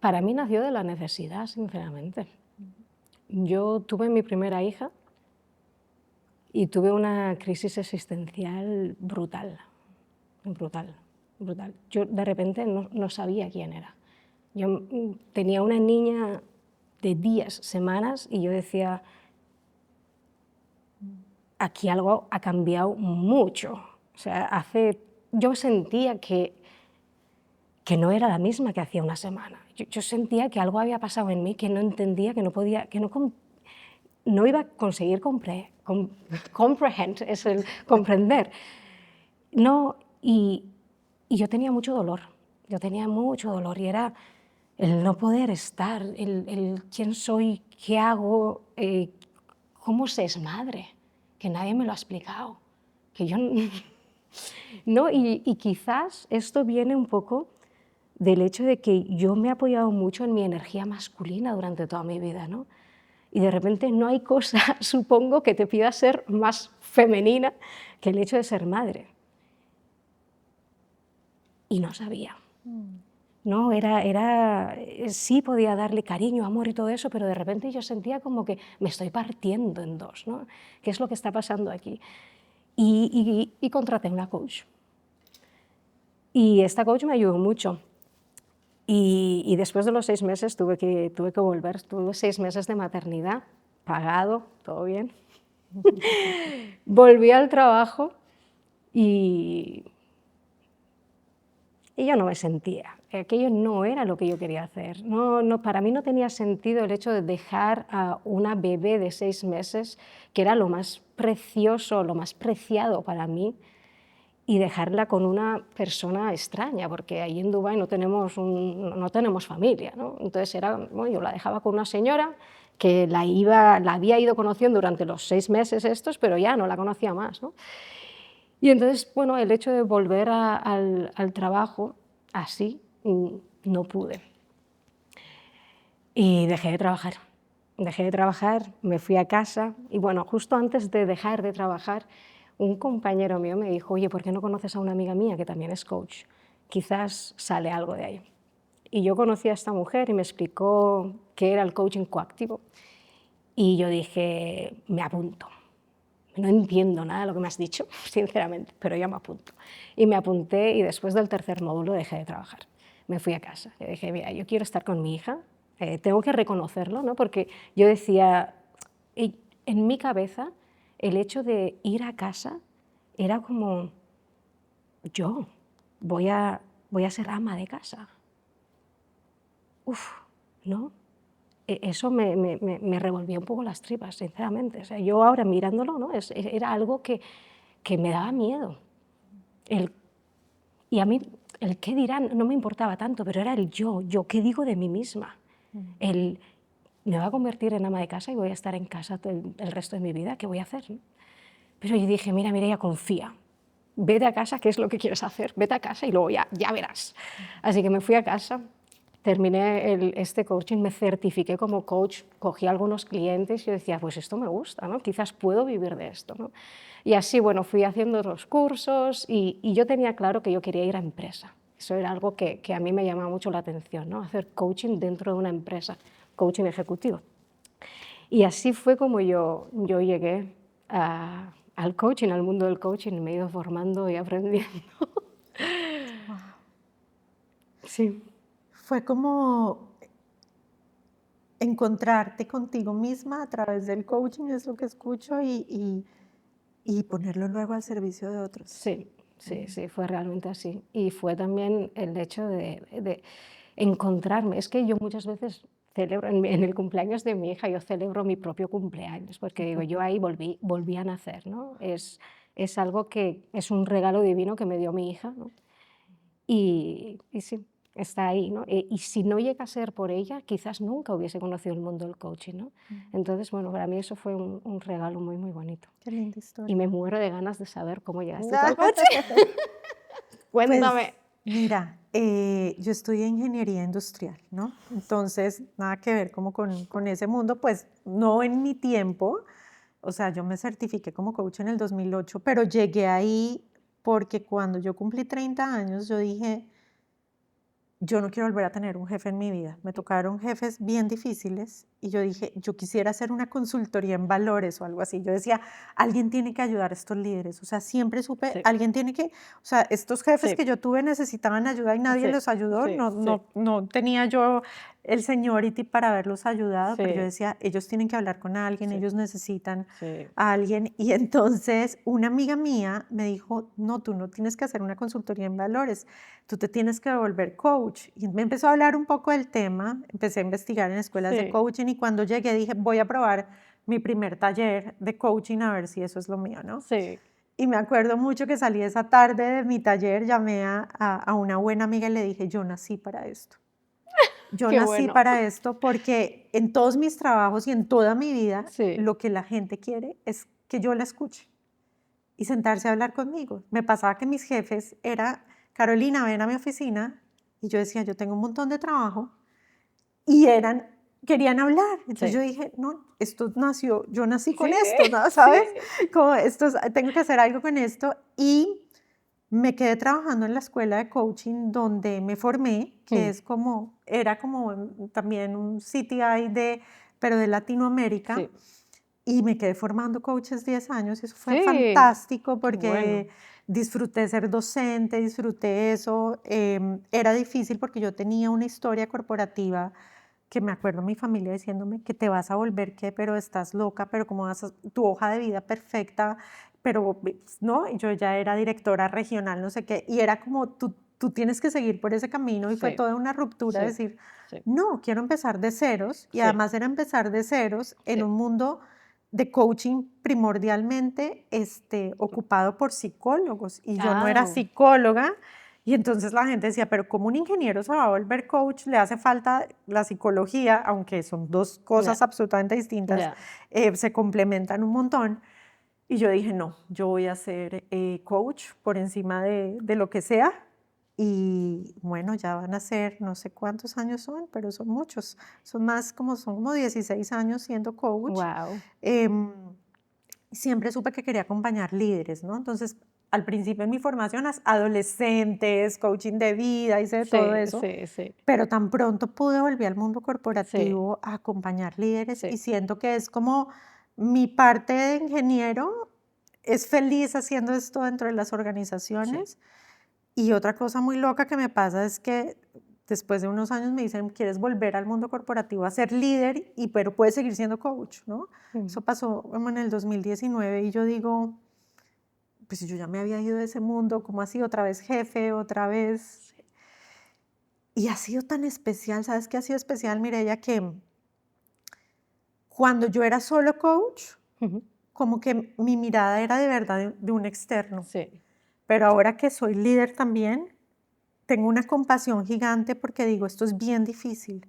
B: para mí nació de la necesidad, sinceramente. Yo tuve mi primera hija y tuve una crisis existencial brutal, brutal, brutal. Yo de repente no sabía quién era. Yo tenía una niña de días, semanas, y yo decía, aquí algo ha cambiado mucho. O sea, yo sentía que que no era la misma que hacía una semana. Yo sentía que algo había pasado en mí, que no entendía, que no podía, que no iba a conseguir comprehend, es el comprender. No, y yo tenía mucho dolor, y era el no poder estar, el quién soy, qué hago, cómo se es madre, que nadie me lo ha explicado, que yo no, y quizás esto viene un poco del hecho de que yo me he apoyado mucho en mi energía masculina durante toda mi vida, ¿no? Y de repente no hay cosa, supongo, que te pida ser más femenina que el hecho de ser madre. Y no sabía. No, sí podía darle cariño, amor y todo eso, pero de repente yo sentía como que me estoy partiendo en dos, ¿no? ¿Qué es lo que está pasando aquí? Y contraté una coach. Y esta coach me ayudó mucho. Y después de los 6 meses tuve que volver. Tuve 6 meses de maternidad, pagado, todo bien. Volví al trabajo y yo no me sentía. Aquello no era lo que yo quería hacer. Para mí no tenía sentido el hecho de dejar a una bebé de 6 meses, que era lo más precioso, lo más preciado para mí, y dejarla con una persona extraña, porque ahí en Dubái no tenemos familia, ¿no? Entonces yo la dejaba con una señora que la había ido conociendo durante los 6 meses estos, pero ya no la conocía más, ¿no? Y entonces, el hecho de volver al trabajo así, no pude. Y dejé de trabajar, me fui a casa y justo antes de dejar de trabajar, un compañero mío me dijo, oye, ¿por qué no conoces a una amiga mía que también es coach? Quizás sale algo de ahí. Y yo conocí a esta mujer y me explicó qué era el coaching coactivo. Y yo dije, me apunto. No entiendo nada de lo que me has dicho, sinceramente, pero yo me apunto. Y me apunté y después del 3er módulo dejé de trabajar. Me fui a casa. Yo dije, mira, yo quiero estar con mi hija, tengo que reconocerlo, ¿no? Porque yo decía, en mi cabeza, el hecho de ir a casa era como, yo voy a ser ama de casa. Uf, ¿no? Eso me revolvía un poco las tripas, sinceramente. O sea, yo ahora mirándolo, ¿no? Era algo que me daba miedo. Y a mí el qué dirán no me importaba tanto, pero era el yo qué digo de mí misma. Me voy a convertir en ama de casa y voy a estar en casa el resto de mi vida, ¿qué voy a hacer? ¿No? Pero yo dije, mira, Mireia, confía. Vete a casa, ¿qué es lo que quieres hacer? Vete a casa y luego ya verás. Así que me fui a casa, terminé este coaching, me certifiqué como coach, cogí algunos clientes y yo decía, pues esto me gusta, ¿no? Quizás puedo vivir de esto, ¿no? Y así, fui haciendo los cursos y yo tenía claro que yo quería ir a empresa. Eso era algo que a mí me llamaba mucho la atención, ¿no? Hacer coaching dentro de una empresa, coaching ejecutivo. Y así fue como yo llegué al coaching, al mundo del coaching, y me he ido formando y aprendiendo.
A: Wow.
B: Sí.
A: Fue como encontrarte contigo misma a través del coaching, es lo que escucho, y ponerlo luego al servicio de otros.
B: Sí, fue realmente así. Y fue también el hecho de encontrarme. Es que yo muchas veces celebro, en el cumpleaños de mi hija, yo celebro mi propio cumpleaños, porque digo, yo ahí volví a nacer, ¿no? Es algo que es un regalo divino que me dio mi hija, ¿no? Y sí, está ahí, ¿no? Y si no llega a ser por ella, quizás nunca hubiese conocido el mundo del coaching, ¿no? Entonces, para mí eso fue un regalo muy, muy bonito.
A: Qué linda historia.
B: Y me muero de ganas de saber cómo llegaste tú al coaching. Cuéntame.
A: Pues, mira, yo estudié ingeniería industrial, ¿no? Entonces, nada que ver como con ese mundo, pues no en mi tiempo. O sea, yo me certifiqué como coach en el 2008, pero llegué ahí porque cuando yo cumplí 30 años, yo dije, yo no quiero volver a tener un jefe en mi vida. Me tocaron jefes bien difíciles y yo dije, yo quisiera hacer una consultoría en valores o algo así. Yo decía, alguien tiene que ayudar a estos líderes. O sea, siempre supe,
B: Sí.
A: alguien tiene que, o sea, estos jefes
B: Sí.
A: que yo tuve necesitaban ayuda y nadie
B: Sí,
A: los ayudó.
B: sí,
A: No tenía yo el seniority para haberlos ayudado, pero yo
B: Sí,
A: decía, ellos tienen que hablar con alguien,
B: sí,
A: ellos necesitan
B: sí.
A: a alguien. Y entonces una amiga mía me dijo, no, tú no tienes que hacer una consultoría en valores, tú te tienes que volver coach. Y me empezó a hablar un poco del tema, empecé a investigar en escuelas de
B: Sí,
A: coaching y cuando llegué dije, voy a probar mi primer taller de coaching a ver si eso es lo mío, ¿no?
B: sí.
A: Y me acuerdo mucho que salí esa tarde de mi taller, llamé a una buena amiga y le dije, yo nací para esto. Yo
B: Qué
A: nací
B: bueno.
A: para esto porque en todos mis trabajos y en toda mi vida,
B: Sí,
A: lo que la gente quiere es que yo la escuche y sentarse a hablar conmigo. Me pasaba que mis jefes era, Carolina, ven a mi oficina. Y yo decía, yo tengo un montón de trabajo. Y querían hablar. Entonces
B: sí,
A: yo dije, no, esto nació, yo nací con
B: sí,
A: esto, ¿no?
B: sí.
A: ¿Sabes? Como esto, tengo que hacer algo con esto. Y me quedé trabajando en la escuela de coaching donde me formé, que
B: Mm,
A: es como, era como también un CTI pero de Latinoamérica.
B: sí,
A: Y me quedé formando coaches 10 años y eso fue
B: sí.
A: fantástico
B: Qué bueno.
A: porque disfruté ser docente, disfruté eso. Era difícil porque yo tenía una historia corporativa que me acuerdo mi familia diciéndome que te vas a volver qué, pero estás loca, pero cómo tu hoja de vida perfecta, pero no, y yo ya era directora regional, no sé qué, y era como tú tienes que seguir por ese camino y fue
B: Sí,
A: toda una ruptura
B: sí,
A: decir,
B: sí,
A: no, quiero empezar de ceros y
B: sí,
A: además era empezar de ceros en
B: sí.
A: un mundo de coaching primordialmente ocupado por psicólogos y yo no era
B: Ah,
A: psicóloga y entonces la gente decía, pero ¿cómo un ingeniero se va a volver coach? Le hace falta la psicología, aunque son dos
B: ya,
A: cosas absolutamente distintas,
B: ya.
A: se complementan un montón. Y yo dije, no, yo voy a ser coach por encima de lo que sea. Y bueno, ya van a ser, no sé cuántos años son, pero son muchos. Son como 16 años siendo coach.
B: Wow.
A: Em, Siempre supe que quería acompañar líderes, ¿no? Entonces, al principio en mi formación, adolescentes, coaching de vida, hice de todo
B: Sí,
A: eso,
B: sí, sí,
A: pero tan pronto pude volver al mundo
B: sí,
A: corporativo a acompañar líderes y
B: sí,
A: siento que es como mi parte de ingeniero es feliz haciendo esto dentro de las
B: sí.
A: organizaciones. Y otra cosa muy loca que me pasa es que después de unos años me dicen, ¿quieres volver al mundo corporativo a ser líder? Pero puedes seguir siendo coach, ¿no? Eso
B: Mm,
A: pasó como en el 2019 y yo digo, pues si yo ya me había ido de ese mundo, ¿cómo así? Otra vez jefe, otra vez.
B: sí.
A: Y ha sido tan especial, ¿sabes qué ha sido especial, Mireya? Que cuando yo era solo coach,
B: Ujú,
A: como que mi mirada era de verdad de un externo.
B: sí,
A: Pero ahora que soy líder también, tengo una compasión gigante porque digo, esto es bien difícil.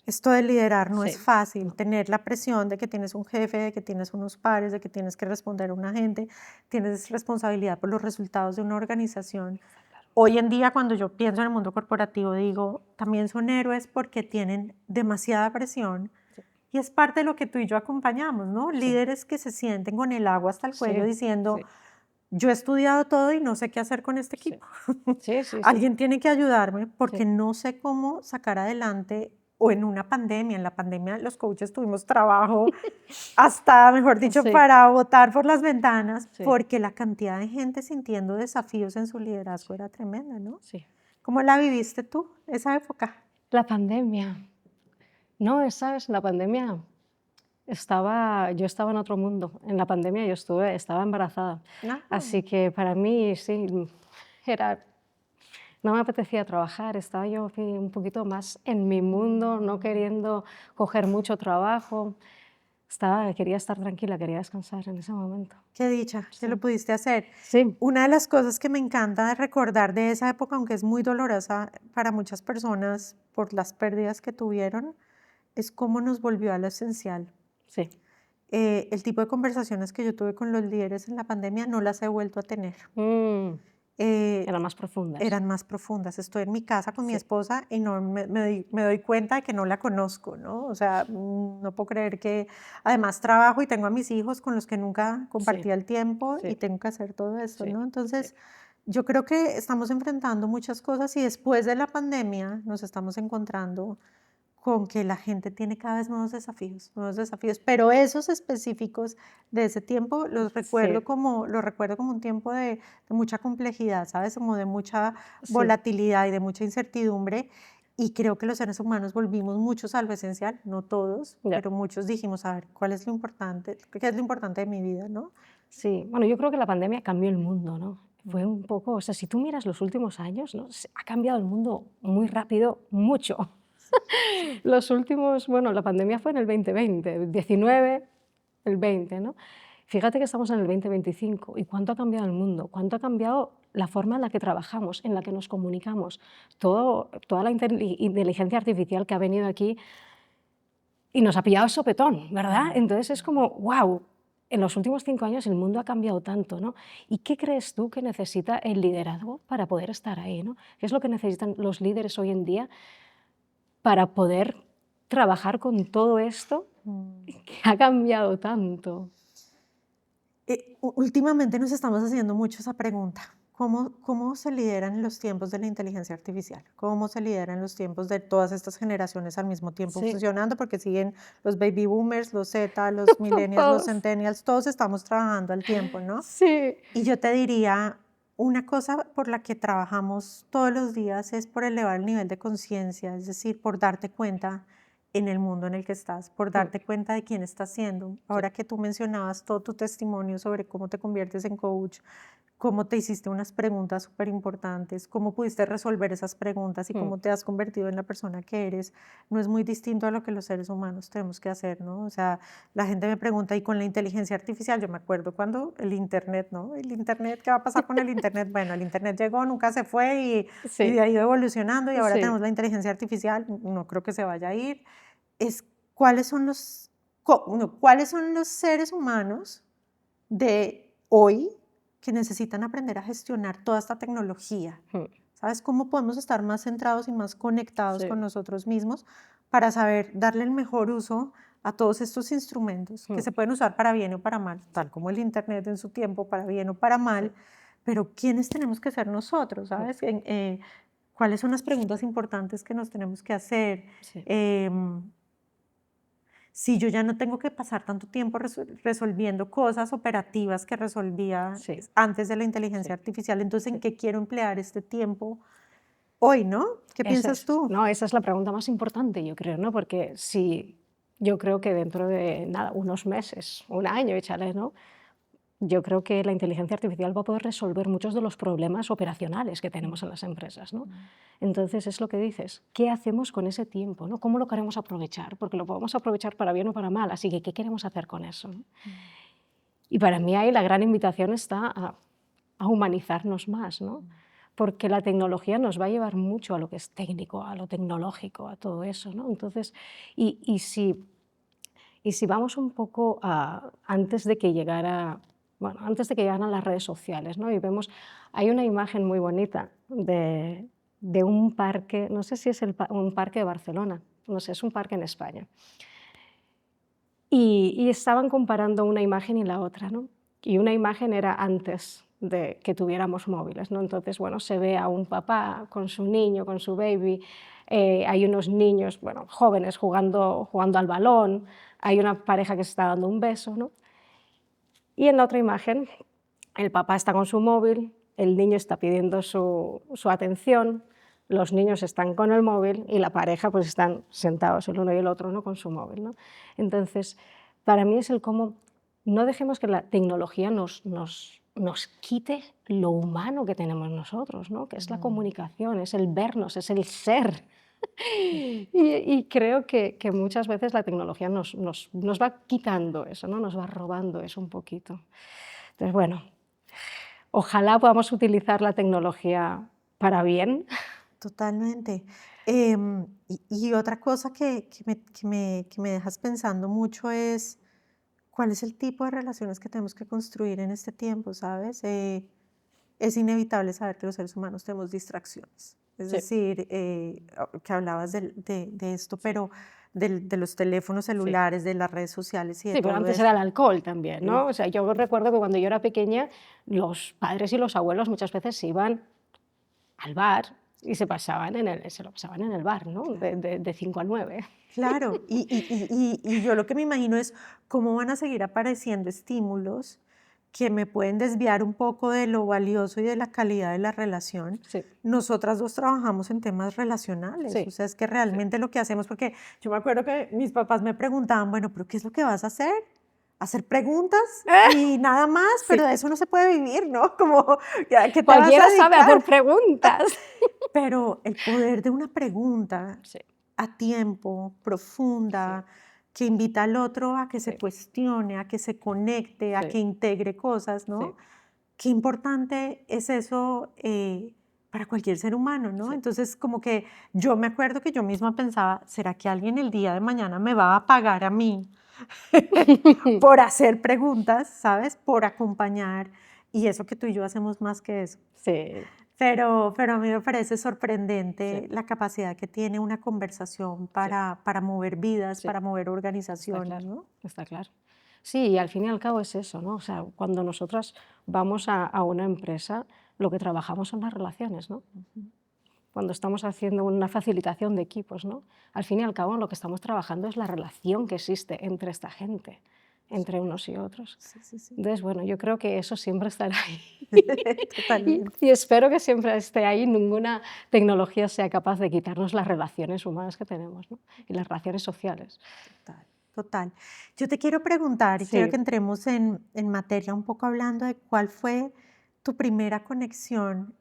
A: Esto de liderar no es
B: sí,
A: fácil,
B: no,
A: tener la presión de que tienes un jefe, de que tienes unos pares, de que tienes que responder a una gente, tienes responsabilidad por los resultados de una organización.
B: está claro.
A: Hoy en día, cuando yo pienso en el mundo corporativo, digo, también son héroes porque tienen demasiada presión
B: Sí,
A: y es parte de lo que tú y yo acompañamos, ¿no?
B: sí,
A: Líderes que se sienten con el agua hasta el cuello
B: sí,
A: diciendo,
B: sí,
A: yo he estudiado todo y no sé qué hacer con este
B: sí,
A: equipo.
B: sí, sí, sí,
A: Alguien tiene que ayudarme porque
B: sí,
A: no sé cómo sacar adelante o en una pandemia. En la pandemia los coaches tuvimos trabajo hasta, mejor dicho,
B: sí,
A: para botar por las ventanas
B: sí,
A: porque la cantidad de gente sintiendo desafíos en su liderazgo era tremenda, ¿no?
B: sí.
A: ¿Cómo la viviste tú, esa época?
B: La pandemia. No, ¿sabes? La pandemia yo estaba en otro mundo. En la pandemia estaba embarazada.
A: Ah,
B: Así que para mí sí, era, no me apetecía trabajar, estaba yo un poquito más en mi mundo, no queriendo coger mucho trabajo. Quería estar tranquila, quería descansar en ese momento.
A: qué dicha que
B: Sí,
A: lo pudiste hacer.
B: sí,
A: Una de las cosas que me encanta de recordar de esa época, aunque es muy dolorosa para muchas personas por las pérdidas que tuvieron, es cómo nos volvió a lo esencial.
B: sí.
A: El tipo de conversaciones que yo tuve con los líderes en la pandemia no las he vuelto a tener.
B: Mm, eran
A: Eh,
B: más profundas.
A: Eran más profundas. Estoy en mi casa con mi
B: Sí,
A: esposa y no me doy cuenta de que no la conozco, ¿no? O sea, no puedo creer que además trabajo y tengo a mis hijos con los que nunca
B: sí,
A: compartía el tiempo y
B: sí,
A: tengo que hacer todo esto,
B: sí,
A: ¿no?
B: sí,
A: Entonces, yo creo que estamos enfrentando muchas cosas y después de la pandemia nos estamos encontrando con que la gente tiene cada vez nuevos desafíos, pero esos específicos de ese tiempo
B: sí,
A: los recuerdo como un tiempo de mucha complejidad, ¿sabes? Como de mucha
B: sí,
A: volatilidad y de mucha incertidumbre. Y creo que los seres humanos volvimos muchos a lo esencial, no todos,
B: Ya.
A: pero muchos dijimos, a ver, ¿cuál es lo importante? ¿Qué es lo importante de mi vida, no?
B: Sí, bueno, yo creo que la pandemia cambió el mundo, ¿no? Fue
A: Mm.
B: un poco, o sea, si tú miras los últimos años, ¿no? Ha cambiado el mundo muy rápido, mucho.
A: Sí.
B: Los últimos, bueno, la pandemia fue en el 2020, el 19, el 20, ¿no? Fíjate que estamos en el 2025 y cuánto ha cambiado el mundo, cuánto ha cambiado la forma en la que trabajamos, en la que nos comunicamos, toda la inteligencia artificial que ha venido aquí y nos ha pillado el sopetón, ¿verdad?
A: Mm.
B: Entonces es como, wow, en los últimos 5 años el mundo ha cambiado tanto, ¿no? ¿Y qué crees tú que necesita el liderazgo para poder estar ahí, ¿no? ¿Qué es lo que necesitan los líderes hoy en día para poder trabajar con todo esto
A: Mm.
B: que ha cambiado tanto?
A: Últimamente nos estamos haciendo mucho esa pregunta. ¿Cómo se lideran en los tiempos de la inteligencia artificial? ¿Cómo se lideran en los tiempos de todas estas generaciones al mismo tiempo
B: Sí,
A: funcionando? Porque siguen los baby boomers, los Z, los millennials, los
B: todos.
A: centennials, todos estamos trabajando al tiempo, ¿no?
B: Sí,
A: Y yo te diría, una cosa por la que trabajamos todos los días es por elevar el nivel de conciencia, es decir, por darte cuenta en el mundo en el que estás, por
B: mm,
A: darte cuenta de quién estás siendo.
B: sí,
A: Ahora que tú mencionabas todo tu testimonio sobre cómo te conviertes en coach, cómo te hiciste unas preguntas súper importantes, cómo pudiste resolver esas preguntas y
B: mm,
A: cómo te has convertido en la persona que eres, no es muy distinto a lo que los seres humanos tenemos que hacer, ¿no? O sea, la gente me pregunta, ¿y con la inteligencia artificial? Yo me acuerdo cuando el Internet, ¿no? El Internet, ¿qué va a pasar con el Internet? Bueno, el Internet llegó, nunca se fue y
B: sí,
A: ha ido evolucionando y ahora tenemos
B: sí,
A: la inteligencia artificial, no creo que se vaya a ir. Es cuáles son no, cuáles son los seres humanos de hoy que necesitan aprender a gestionar toda esta tecnología.
B: mm,
A: ¿Sabes cómo podemos estar más centrados y más conectados con
B: sí,
A: nosotros mismos para saber darle el mejor uso a todos estos instrumentos que
B: mm,
A: se pueden usar para bien o para mal, tal como el Internet en su tiempo, para bien o para
B: sí,
A: mal, pero ¿quiénes tenemos que ser nosotros?
B: mm,
A: ¿Sabes? ¿Cuáles son las preguntas importantes que nos tenemos que hacer?
B: sí,
A: Em, si yo ya no tengo que pasar tanto tiempo resolviendo cosas operativas que resolvía
B: sí,
A: antes de la inteligencia
B: sí,
A: artificial, entonces ¿en
B: sí.
A: qué quiero emplear este tiempo hoy, no? ¿Qué
B: Esa
A: piensas
B: es,
A: tú?
B: no, esa es la pregunta más importante, yo creo, ¿no? Porque si yo creo que dentro de nada, unos meses, un año, échale, ¿no? Yo creo que la inteligencia artificial va a poder resolver muchos de los problemas operacionales que tenemos
A: Mm,
B: en las empresas, ¿no?
A: mm,
B: Entonces es lo que dices, ¿qué hacemos con ese tiempo, ¿no? ¿Cómo lo queremos aprovechar? Porque lo podemos aprovechar para bien o para mal, así que ¿qué queremos hacer con eso, ¿no?
A: mm,
B: Y para mí ahí la gran invitación está a humanizarnos más, ¿no?
A: mm.
B: Porque la tecnología nos va a llevar mucho a lo que es técnico, a lo tecnológico, a todo eso, ¿no? Entonces, y, y si, y si vamos un poco antes de que llegara, bueno, antes de que llegaran las redes sociales, ¿no? Y vemos, hay una imagen muy bonita de un parque, no sé si es un parque de Barcelona, no sé, es un parque en España. Y estaban comparando una imagen y la otra, ¿no? Y una imagen era antes de que tuviéramos móviles, ¿no? Entonces, bueno, se ve a un papá con su niño, con su baby, hay unos niños, bueno, jóvenes jugando al balón, hay una pareja que se está dando un beso, ¿no? Y en la otra imagen, el papá está con su móvil, el niño está pidiendo su atención, los niños están con el móvil y la pareja pues están sentados el uno y el otro, ¿no? Con su móvil, ¿no? Entonces, para mí es el cómo no dejemos que la tecnología nos quite lo humano que tenemos nosotros, ¿no? Que es la
A: Mm,
B: comunicación, es el vernos, es el ser.
A: mm.
B: Y creo que muchas veces la tecnología nos va quitando eso, ¿no? Nos va robando eso un poquito. Entonces, bueno, ojalá podamos utilizar la tecnología para bien.
A: Totalmente. Y otra cosa que me dejas pensando mucho es cuál es el tipo de relaciones que tenemos que construir en este tiempo, ¿sabes? Es inevitable saber que los seres humanos tenemos distracciones. Es
B: Sí,
A: decir, que hablabas de esto,
B: sí,
A: pero de los teléfonos
B: sí.
A: celulares, de las redes sociales y de
B: Sí, pero
A: todo
B: antes era el
A: esto.
B: alcohol también,
A: Eh,
B: ¿no? O sea, yo recuerdo que cuando yo era pequeña, los padres y los abuelos muchas veces se iban al bar y se lo pasaban en el bar, ¿no?
A: claro.
B: De 5 a 9.
A: Claro, y yo lo que me imagino es cómo van a seguir apareciendo estímulos que me pueden desviar un poco de lo valioso y de la calidad de la relación.
B: Sí.
A: Nosotras dos trabajamos en temas relacionales,
B: Sí.
A: o sea, es que realmente lo que hacemos, porque yo me acuerdo que mis papás me preguntaban, bueno, pero ¿qué es lo que vas a hacer? Hacer preguntas y nada más, pero de eso no se puede vivir, ¿no? Como, ¿a qué te vas a
B: Cualquiera sabe
A: dedicar?
B: hacer preguntas.
A: Pero el poder de una pregunta
B: Sí,
A: a tiempo, profunda, que invita al otro a que se
B: sí,
A: cuestione, a que se conecte, a
B: sí,
A: que integre cosas,
B: sí,
A: ¿no? Qué importante es eso para cualquier ser humano, ¿no?
B: sí.
A: Entonces, como que yo me acuerdo que yo misma pensaba, ¿será que alguien el día de mañana me va a pagar a mí por hacer preguntas, ¿sabes? Por acompañar. Y eso que tú y yo hacemos más que eso.
B: Sí,
A: Pero a mí me parece
B: sí,
A: sorprendente la capacidad que tiene una conversación
B: sí,
A: para mover vidas,
B: sí,
A: para mover
B: está
A: organizaciones,
B: claro,
A: ¿no?
B: está claro. Sí, y al fin y al cabo es eso, ¿no? O sea, cuando nosotras vamos a una empresa, lo que trabajamos son las relaciones, ¿no? Cuando estamos haciendo una facilitación de equipos, ¿no? Al fin y al cabo lo que estamos trabajando es la relación que existe entre esta gente, entre unos y otros.
A: Sí, sí, sí.
B: Entonces, bueno, yo creo que eso siempre estará ahí. Y,
A: Totalmente.
B: y espero que siempre esté ahí, ninguna tecnología sea capaz de quitarnos las relaciones humanas que tenemos, ¿no? Y las relaciones sociales.
A: Total, total. Yo te quiero preguntar y quiero
B: Sí,
A: que entremos en materia un poco hablando de cuál fue tu primera conexión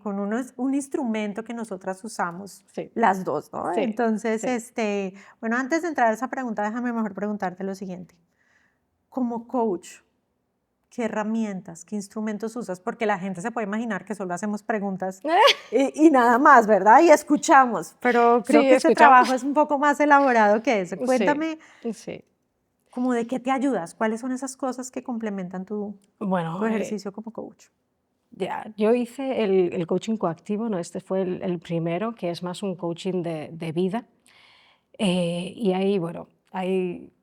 A: con un instrumento que nosotras usamos,
B: sí,
A: las dos, ¿no?
B: sí,
A: Entonces,
B: sí.
A: bueno, antes de entrar a esa pregunta, déjame mejor preguntarte lo siguiente. Como coach, ¿qué herramientas, qué instrumentos usas? Porque la gente se puede imaginar que solo hacemos preguntas y nada más, ¿verdad? Y escuchamos, pero creo
B: Sí,
A: que este
B: escuchamos.
A: trabajo es un poco más elaborado que eso.
B: Sí,
A: Cuéntame,
B: sí.
A: ¿cómo de qué te ayudas? ¿Cuáles son esas cosas que complementan tu
B: Bueno,
A: ejercicio como coach?
B: ya, yo hice el coaching coactivo, ¿no? Este fue el primero, que es más un coaching de vida. Y ahí, bueno, ahí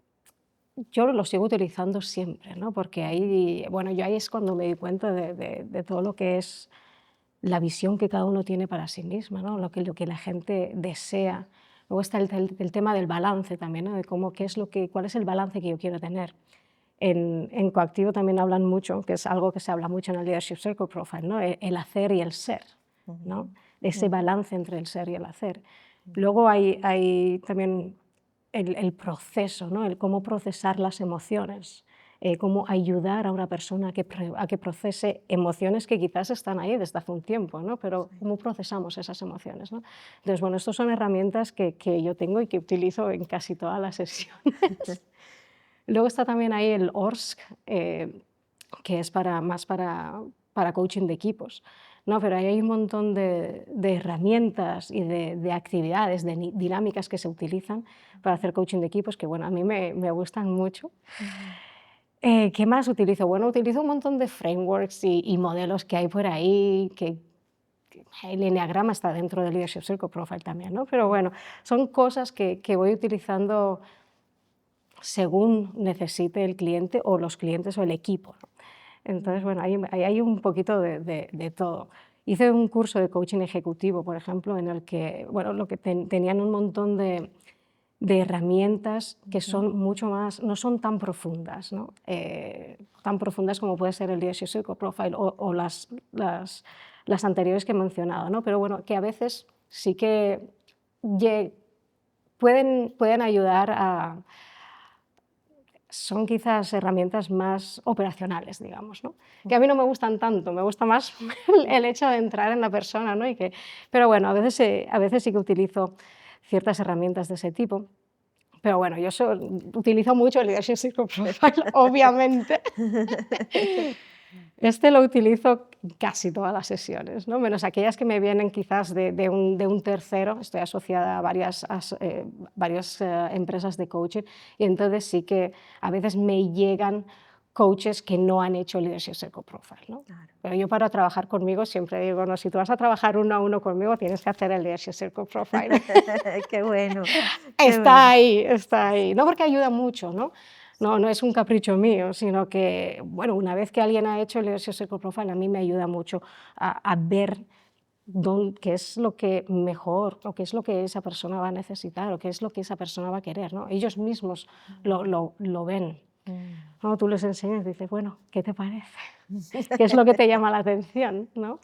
B: yo lo sigo utilizando siempre, ¿no? Porque ahí, bueno, yo ahí es cuando me di cuenta de todo lo que es la visión que cada uno tiene para sí misma, ¿no? Lo que la gente desea. Luego está el tema del balance también, ¿no? De cómo, cuál es el balance que yo quiero tener. En Coactivo también hablan mucho, que es algo que se habla mucho en el Leadership Circle Profile, ¿no? El hacer y el ser, ¿no?
A: Ujú,
B: Ese
A: ujú,
B: balance entre el ser y el hacer.
A: ujú.
B: Luego hay también el proceso, ¿no? El cómo procesar las emociones, cómo ayudar a una persona a que procese emociones que quizás están ahí desde hace un tiempo, ¿no? Pero
A: Sí.
B: cómo procesamos esas emociones, ¿no? Entonces, bueno, estas son herramientas que yo tengo y que utilizo en casi todas las sesiones. Luego está también ahí el ORSC, que es más para coaching de equipos, ¿no? Pero ahí hay un montón de herramientas y de actividades, dinámicas que se utilizan para hacer coaching de equipos que, bueno, a mí me gustan mucho.
A: Ujú.
B: ¿Qué más utilizo? Bueno, utilizo un montón de frameworks y modelos que hay por ahí, que el enneagrama está dentro del Leadership Circle Profile también, ¿no? Pero bueno, son cosas que voy utilizando según necesite el cliente o los clientes o el equipo, ¿no? Entonces, bueno, hay un poquito de todo. Hice un curso de coaching ejecutivo, por ejemplo, en el que, bueno, lo que tenían un montón de herramientas que
A: Ujú.
B: son mucho más, no son tan profundas, ¿no? Tan profundas como puede ser el Leadership Circle Profile o las anteriores que he mencionado, ¿no? Pero bueno, que a veces sí que pueden ayudar son quizás herramientas más operacionales, digamos, ¿no? Que a mí no me gustan tanto, me gusta más el hecho de entrar en la persona, ¿no? Pero bueno, a veces sí que utilizo ciertas herramientas de ese tipo. Pero bueno, utilizo mucho el Leadership Circle Profile, obviamente. Este lo utilizo casi todas las sesiones, ¿no? Menos aquellas que me vienen quizás de un tercero. Estoy asociada a varias empresas de coaching y entonces sí que a veces me llegan coaches que no han hecho Leadership Circle Profile, ¿no?
A: Claro.
B: Pero yo para trabajar conmigo siempre digo, no, si tú vas a trabajar uno a uno conmigo tienes que hacer el Leadership Circle Profile.
A: Qué bueno, qué
B: Está
A: bueno.
B: ahí, está ahí. No porque ayuda mucho, ¿no? No es un capricho mío, sino que, bueno, una vez que alguien ha hecho el Leadership Circle Profile, a mí me ayuda mucho a ver qué es lo que mejor, o qué es lo que esa persona va a necesitar, o qué es lo que esa persona va a querer, ¿no? Ellos mismos lo ven. Cuando tú les enseñas, dices, bueno, ¿qué te parece? ¿Qué es lo que te llama la atención? ¿No?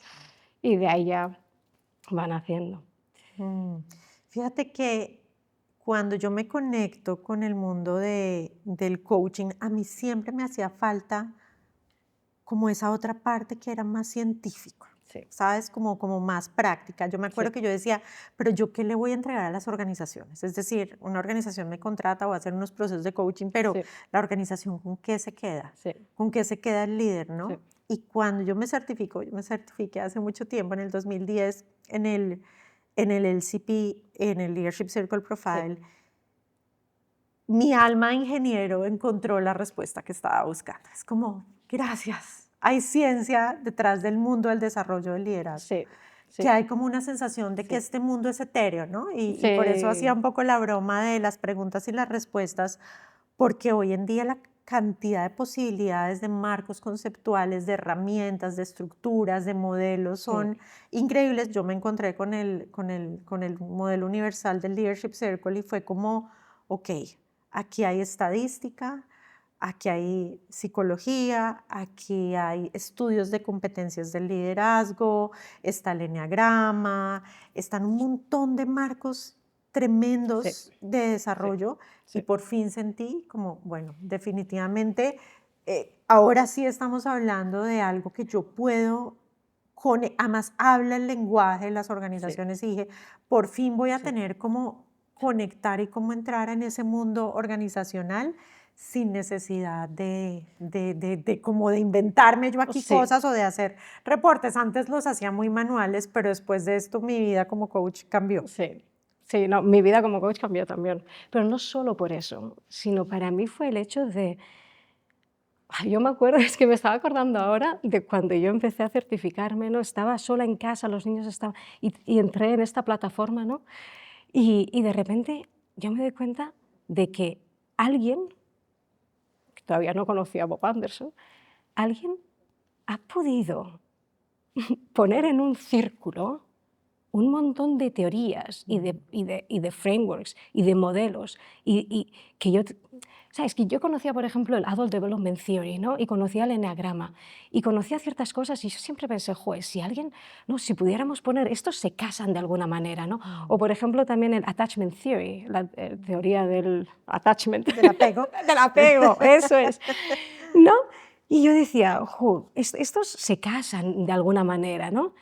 B: Y de ahí ya van haciendo.
A: Mm. Fíjate que cuando yo me conecto con el mundo del coaching, a mí siempre me hacía falta como esa otra parte que era más científico,
B: Sí,
A: ¿sabes? Como más práctica. Yo me acuerdo
B: sí,
A: que yo decía, pero ¿yo qué le voy a entregar a las organizaciones? Es decir, una organización me contrata o a hacer unos procesos de coaching, pero
B: sí,
A: la organización, ¿con qué se queda?
B: sí,
A: ¿Con qué se queda el líder,
B: sí,
A: no? Y cuando yo me certifiqué hace mucho tiempo, en el 2010, en el LCP, en el Leadership Circle
B: sí,
A: Profile, mi alma de ingeniero encontró la respuesta que estaba buscando. Es como, gracias. Hay ciencia detrás del mundo del desarrollo del liderazgo,
B: sí,
A: que
B: sí,
A: hay como una sensación de que
B: sí,
A: este mundo es etéreo, ¿no? Y por eso hacía
B: sí,
A: un poco la broma de las preguntas y las respuestas, porque hoy en día la cantidad de posibilidades de marcos conceptuales, de herramientas, de estructuras, de modelos
B: sí,
A: son increíbles. Yo me encontré con el modelo universal del Leadership Circle y fue como, ok, aquí hay estadística, aquí hay psicología, aquí hay estudios de competencias del liderazgo, está el eneagrama, están un montón de marcos
B: sí,
A: tremendos de
B: sí,
A: desarrollo y
B: sí,
A: por fin sentí como, bueno, definitivamente, ahora sí estamos hablando de algo que yo puedo, además habla el lenguaje de las
B: sí,
A: organizaciones y dije, por fin voy a
B: sí,
A: tener cómo
B: sí.
A: conectar y cómo entrar en ese mundo organizacional sin necesidad de como de inventarme yo aquí
B: Sí,
A: cosas o de hacer reportes. Antes los hacía muy manuales, pero después de esto mi vida como coach cambió.
B: sí, sí, no, mi vida como coach cambió también, pero no solo por eso, sino para mí fue el hecho de, yo me acuerdo, es que me estaba acordando ahora de cuando yo empecé a certificarme, ¿no? Estaba sola en casa, los niños estaban, y entré en esta plataforma, ¿no? Y de repente yo me doy cuenta de que alguien, que todavía no conocía a Bob Anderson, alguien ha podido poner en un círculo un montón de teorías y de frameworks y de modelos y que yo, ¿sabes? Que yo conocía, por ejemplo, el Adult Development Theory, ¿no? Y conocía el eneagrama y conocía ciertas cosas y yo siempre pensé, joder, si alguien, no, si pudiéramos poner, estos se casan de alguna manera, ¿no? O, por ejemplo, también el Attachment Theory, la teoría del attachment,
A: Del apego.
B: del apego, eso es, ¿no? Y yo decía, jo, estos se casan de alguna manera, ¿no?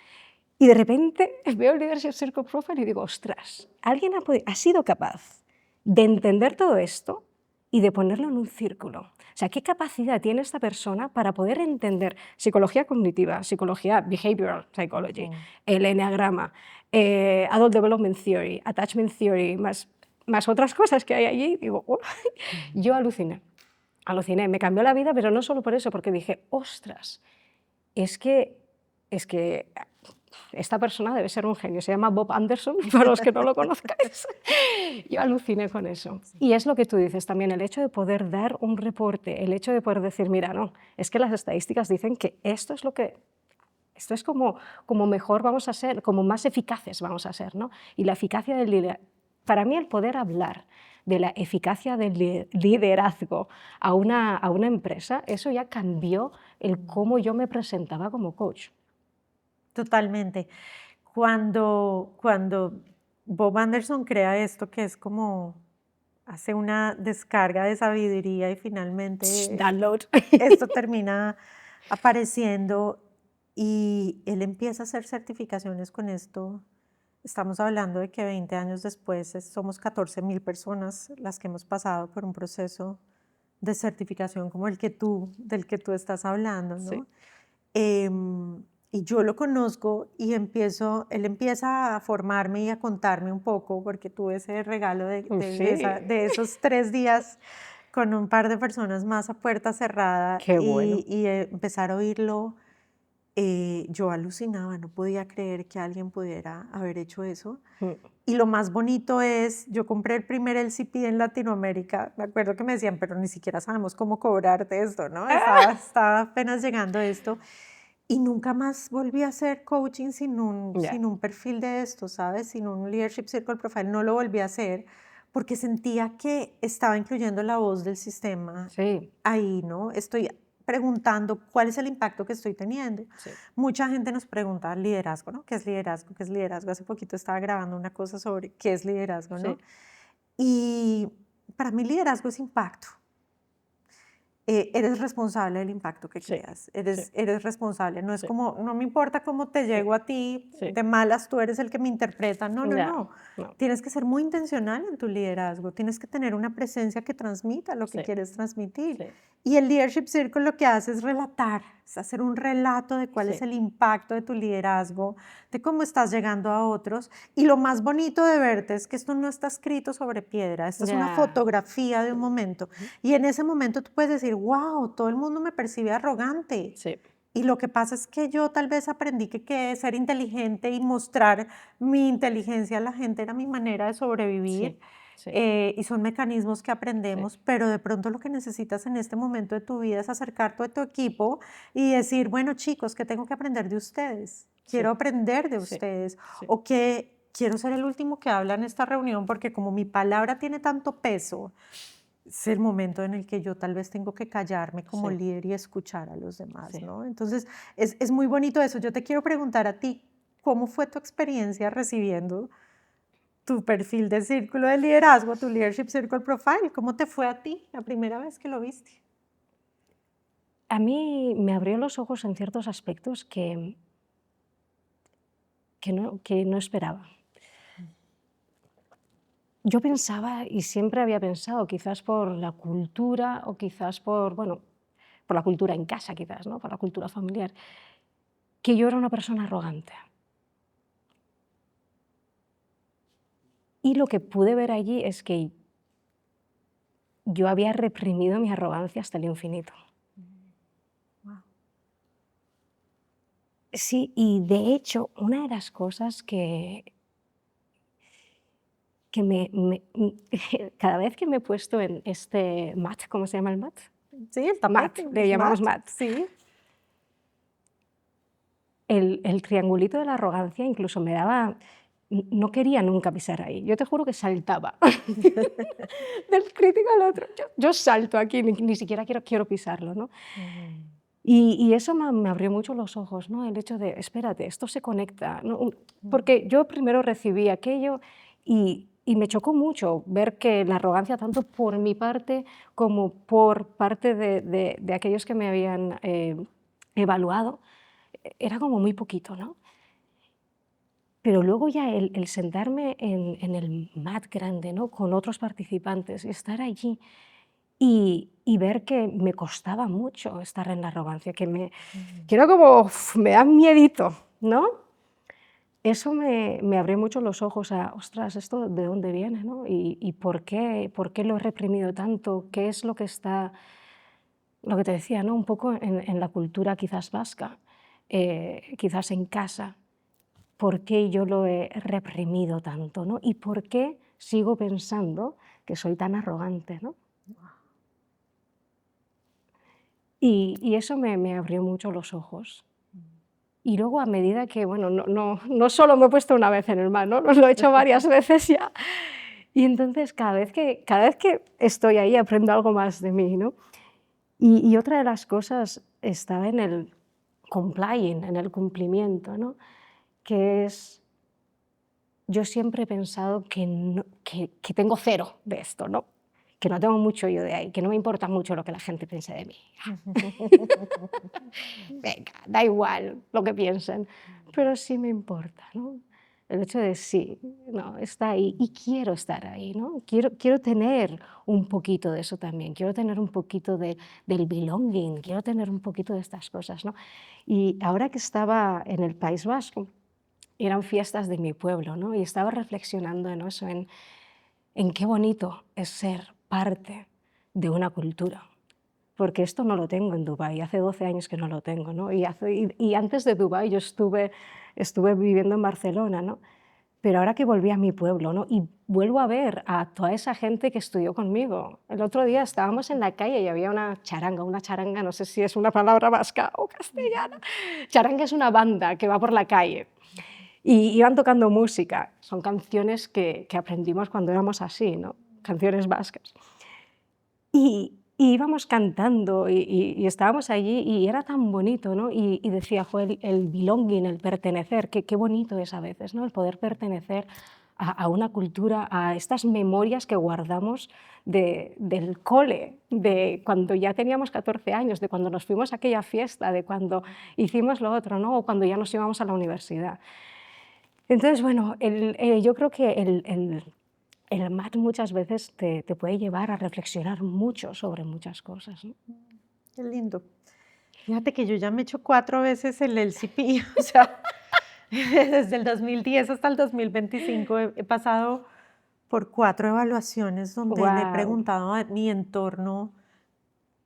B: Y de repente veo el Leadership Circle Profile y digo, ostras, alguien ha sido capaz de entender todo esto y de ponerlo en un círculo. O sea, ¿qué capacidad tiene esta persona para poder entender psicología cognitiva, psicología behavioral psychology, el eneagrama, Adult Development Theory, Attachment Theory, más otras cosas que hay allí? Digo, oh. Yo aluciné, me cambió la vida, pero no solo por eso, porque dije, ostras, es que, es que esta persona debe ser un genio, se llama Bob Anderson, para los que no lo conozcáis. Yo aluciné con eso. Y es lo que tú dices también, el hecho de poder dar un reporte, el hecho de poder decir, mira, no, es que las estadísticas dicen que esto es como mejor vamos a ser, como más eficaces vamos a ser, ¿no? Y la eficacia del liderazgo, para mí el poder hablar de la eficacia del liderazgo a una empresa, eso ya cambió el cómo yo me presentaba como coach.
A: Totalmente. Cuando Bob Anderson crea esto, que es como hace una descarga de sabiduría y finalmente
B: Download.
A: esto termina apareciendo y él empieza a hacer certificaciones con esto. Estamos hablando de que 20 años después somos 14.000 personas las que hemos pasado por un proceso de certificación como del que tú estás hablando,
B: Sí.
A: ¿no? Y yo lo conozco y él empieza a formarme y a contarme un poco, porque tuve ese regalo
B: Sí,
A: de esos 3 días con un par de personas más a puerta cerrada
B: qué bueno.
A: y empezar a oírlo. Yo alucinaba, no podía creer que alguien pudiera haber hecho eso.
B: Mm,
A: Y lo más bonito es, yo compré el primer LCP en Latinoamérica, me acuerdo que me decían, pero ni siquiera sabemos cómo cobrarte esto, ¿no? Estaba apenas llegando esto y nunca más volví a hacer coaching sin un,
B: ya,
A: sin un perfil de esto, ¿sabes? Sin un Leadership Circle Profile, no lo volví a hacer porque sentía que estaba incluyendo la voz del sistema
B: Sí,
A: ahí, ¿no? Estoy preguntando cuál es el impacto que estoy teniendo.
B: sí,
A: Mucha gente nos pregunta liderazgo, ¿no? ¿Qué es liderazgo? ¿Qué es liderazgo? Hace poquito estaba grabando una cosa sobre qué es liderazgo, ¿no?
B: sí,
A: Y para mí liderazgo es impacto. Eres responsable del impacto que
B: sí,
A: creas,
B: sí,
A: eres responsable, no es
B: sí,
A: como, no me importa cómo te
B: sí,
A: llego a ti,
B: sí.
A: de malas tú eres el que me interpreta, no, no,
B: Ya,
A: no,
B: no,
A: tienes que ser muy intencional en tu liderazgo, tienes que tener una presencia que transmita lo que
B: sí,
A: quieres transmitir.
B: sí,
A: Y el Leadership Circle lo que hace es relatar, es hacer un relato de cuál es
B: sí,
A: el impacto de tu liderazgo, de cómo estás llegando a otros. Y lo más bonito de verte es que esto no está escrito sobre piedra, esta es una
B: ya,
A: fotografía de un momento.
B: ujú,
A: Y en ese momento tú puedes decir, wow, todo el mundo me percibe arrogante.
B: sí,
A: Y lo que pasa es que yo tal vez aprendí que ser inteligente y mostrar mi inteligencia a la gente era mi manera de sobrevivir.
B: sí, sí,
A: Y son mecanismos que
B: sí,
A: aprendemos, pero de pronto lo que necesitas en este momento de tu vida es acercarte a tu equipo y decir, bueno chicos, ¿qué tengo que aprender de ustedes? Quiero
B: sí,
A: aprender de
B: sí,
A: ustedes.
B: sí,
A: O que quiero ser el último que habla en esta reunión porque como mi palabra tiene tanto peso, es el momento en el que yo tal vez tengo que callarme como
B: sí,
A: líder y escuchar a los demás,
B: sí.
A: ¿no? Entonces, es muy bonito eso. Yo te quiero preguntar a ti, ¿cómo fue tu experiencia recibiendo tu perfil de círculo de liderazgo, tu Leadership Circle Profile? ¿Cómo te fue a ti la primera vez que lo viste?
B: A mí me abrió los ojos en ciertos aspectos que no esperaba. Yo pensaba, y siempre había pensado, quizás por la cultura o quizás por, bueno, por la cultura en casa, quizás, ¿no? Por la cultura familiar, que yo era una persona arrogante. Y lo que pude ver allí es que yo había reprimido mi arrogancia hasta el infinito.
A: Wow.
B: Sí, y de hecho, una de las cosas que cada vez que me he puesto en este mat, ¿cómo se llama el mat?
A: Sí, el
B: Mat,
A: tapete,
B: le llamamos
A: mat,
B: mat.
A: sí.
B: El triangulito de la arrogancia incluso me daba, no quería nunca pisar ahí. Yo te juro que saltaba del crítico al otro. Yo salto aquí, ni siquiera quiero pisarlo, ¿no?
A: Ujú.
B: Y eso me abrió mucho los ojos, ¿no? El hecho de, espérate, esto se conecta, ¿no? Porque yo primero recibí aquello y me chocó mucho ver que la arrogancia, tanto por mi parte como por parte de aquellos que me habían evaluado, era como muy poquito, ¿no? Pero luego ya el sentarme en el mat grande, ¿no? Con otros participantes y estar allí y ver que me costaba mucho estar en la arrogancia,
A: Ujú.
B: que era como, me da miedito, ¿no? Eso me abrió mucho los ojos a, ostras, ¿esto de dónde viene, no? Y por qué lo he reprimido tanto? ¿Qué es lo que está, lo que te decía, ¿no? Un poco en la cultura quizás vasca, quizás en casa? ¿Por qué yo lo he reprimido tanto, no? ¿Y por qué sigo pensando que soy tan arrogante, no? Y eso me abrió mucho los ojos. Y luego a medida que, bueno, no solo me he puesto una vez en el mar, ¿no? Lo he hecho varias veces ya. Y entonces cada vez que estoy ahí aprendo algo más de mí, ¿no? Y otra de las cosas estaba en el complying, en el cumplimiento, ¿no? Que es, yo siempre he pensado que tengo cero de esto, ¿no? Que no tengo mucho yo de ahí, que no me importa mucho lo que la gente piense de mí. Venga, da igual lo que piensen, pero sí me importa, ¿no? El hecho de sí, no, está ahí y quiero estar ahí, ¿no? Quiero tener un poquito de eso también, quiero tener un poquito del belonging, quiero tener un poquito de estas cosas, ¿no? Y ahora que estaba en el País Vasco, eran fiestas de mi pueblo, ¿no? Y estaba reflexionando en eso, en qué bonito es ser parte de una cultura, porque esto no lo tengo en Dubái, hace 12 años que no lo tengo, ¿no? Y antes de Dubái yo estuve viviendo en Barcelona, ¿no? Pero ahora que volví a mi pueblo, ¿no? Y vuelvo a ver a toda esa gente que estudió conmigo. El otro día estábamos en la calle y había una charanga, no sé si es una palabra vasca o castellana. Charanga es una banda que va por la calle y iban tocando música. Son canciones que aprendimos cuando éramos así, ¿no? canciones vascas. Y íbamos cantando y estábamos allí y era tan bonito, ¿no? Y decía, "Joder, el belonging, el pertenecer, qué bonito es a veces, ¿no? El poder pertenecer a una cultura, a estas memorias que guardamos del cole, de cuando ya teníamos 14 años, de cuando nos fuimos a aquella fiesta, de cuando hicimos lo otro, ¿no? O cuando ya nos íbamos a la universidad. Entonces, bueno, yo creo que el MAT muchas veces te puede llevar a reflexionar mucho sobre muchas cosas, ¿no?
A: Qué lindo. Fíjate que yo ya me he hecho 4 veces el LCP, o sea, desde el 2010 hasta el 2025 he pasado por 4 evaluaciones donde le he
B: Wow.
A: preguntado a mi entorno,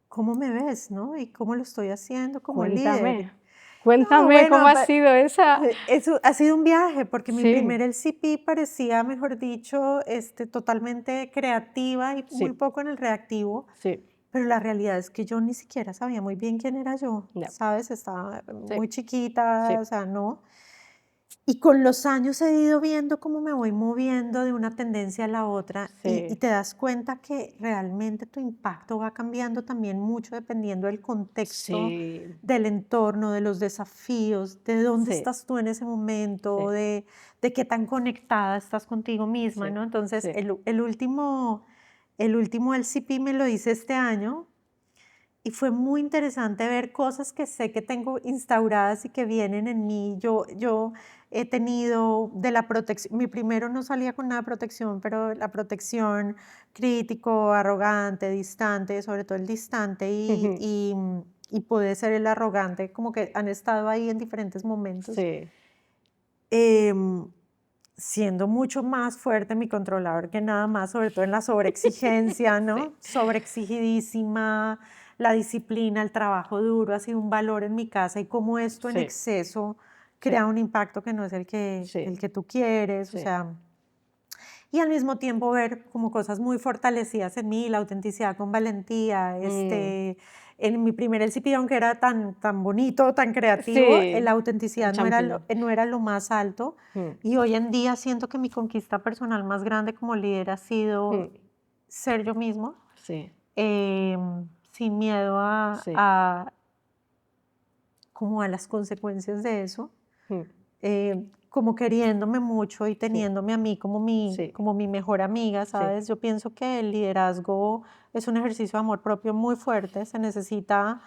A: ¿cómo me ves, no? Y cómo lo estoy haciendo como líder.
B: Cuéntame,
A: No,
B: cuéntame cómo
A: bueno,
B: ha sido esa.
A: eso ha sido un viaje, porque mi
B: Sí,
A: primer LCP parecía, mejor dicho, totalmente creativa y muy
B: sí,
A: poco en el reactivo.
B: sí,
A: Pero la realidad es que yo ni siquiera sabía muy bien quién era yo,
B: ya,
A: ¿sabes? Estaba
B: sí,
A: muy chiquita,
B: sí,
A: o sea, no. Y con los años he ido viendo cómo me voy moviendo de una tendencia a la otra y
B: sí,
A: te das cuenta que realmente tu impacto va cambiando también mucho dependiendo del contexto,
B: sí,
A: del entorno, de los desafíos, de dónde
B: sí,
A: estás tú en ese momento,
B: sí,
A: de qué tan conectada estás contigo misma,
B: sí,
A: ¿no? Entonces,
B: sí,
A: el último LCP me lo hice este año y fue muy interesante ver cosas que sé que tengo instauradas y que vienen en mí. Yo he tenido de la protección, mi primero no salía con nada de protección, pero la protección crítico, arrogante, distante, sobre todo el distante
B: ujú,
A: y puede ser el arrogante, como que han estado ahí en diferentes momentos.
B: sí,
A: Em, Siendo mucho más fuerte mi controlador que nada más, sobre todo en la sobreexigencia,
B: sí,
A: ¿no? Sobreexigidísima, la disciplina, el trabajo duro ha sido un valor en mi casa y cómo esto en
B: sí,
A: exceso
B: sí,
A: crea un impacto que no es
B: sí,
A: el que tú quieres, o
B: sí,
A: sea, y al mismo tiempo ver como cosas muy fortalecidas en mí, la autenticidad con valentía,
B: mm,
A: en mi primer LCP, aunque era tan bonito, tan creativo, la
B: sí, el
A: autenticidad
B: champiñón.
A: no era lo más alto.
B: Mm,
A: Y hoy en día siento que mi conquista personal más grande como líder ha sido
B: mm,
A: ser yo mismo,
B: sí,
A: sin miedo
B: sí,
A: como a las consecuencias de eso,
B: mm,
A: como queriéndome mucho y
B: sí,
A: teniéndome a mí
B: sí,
A: como mi mejor amiga,
B: sí,
A: ¿sabes? Yo pienso que el liderazgo es un ejercicio de amor propio muy fuerte, se necesita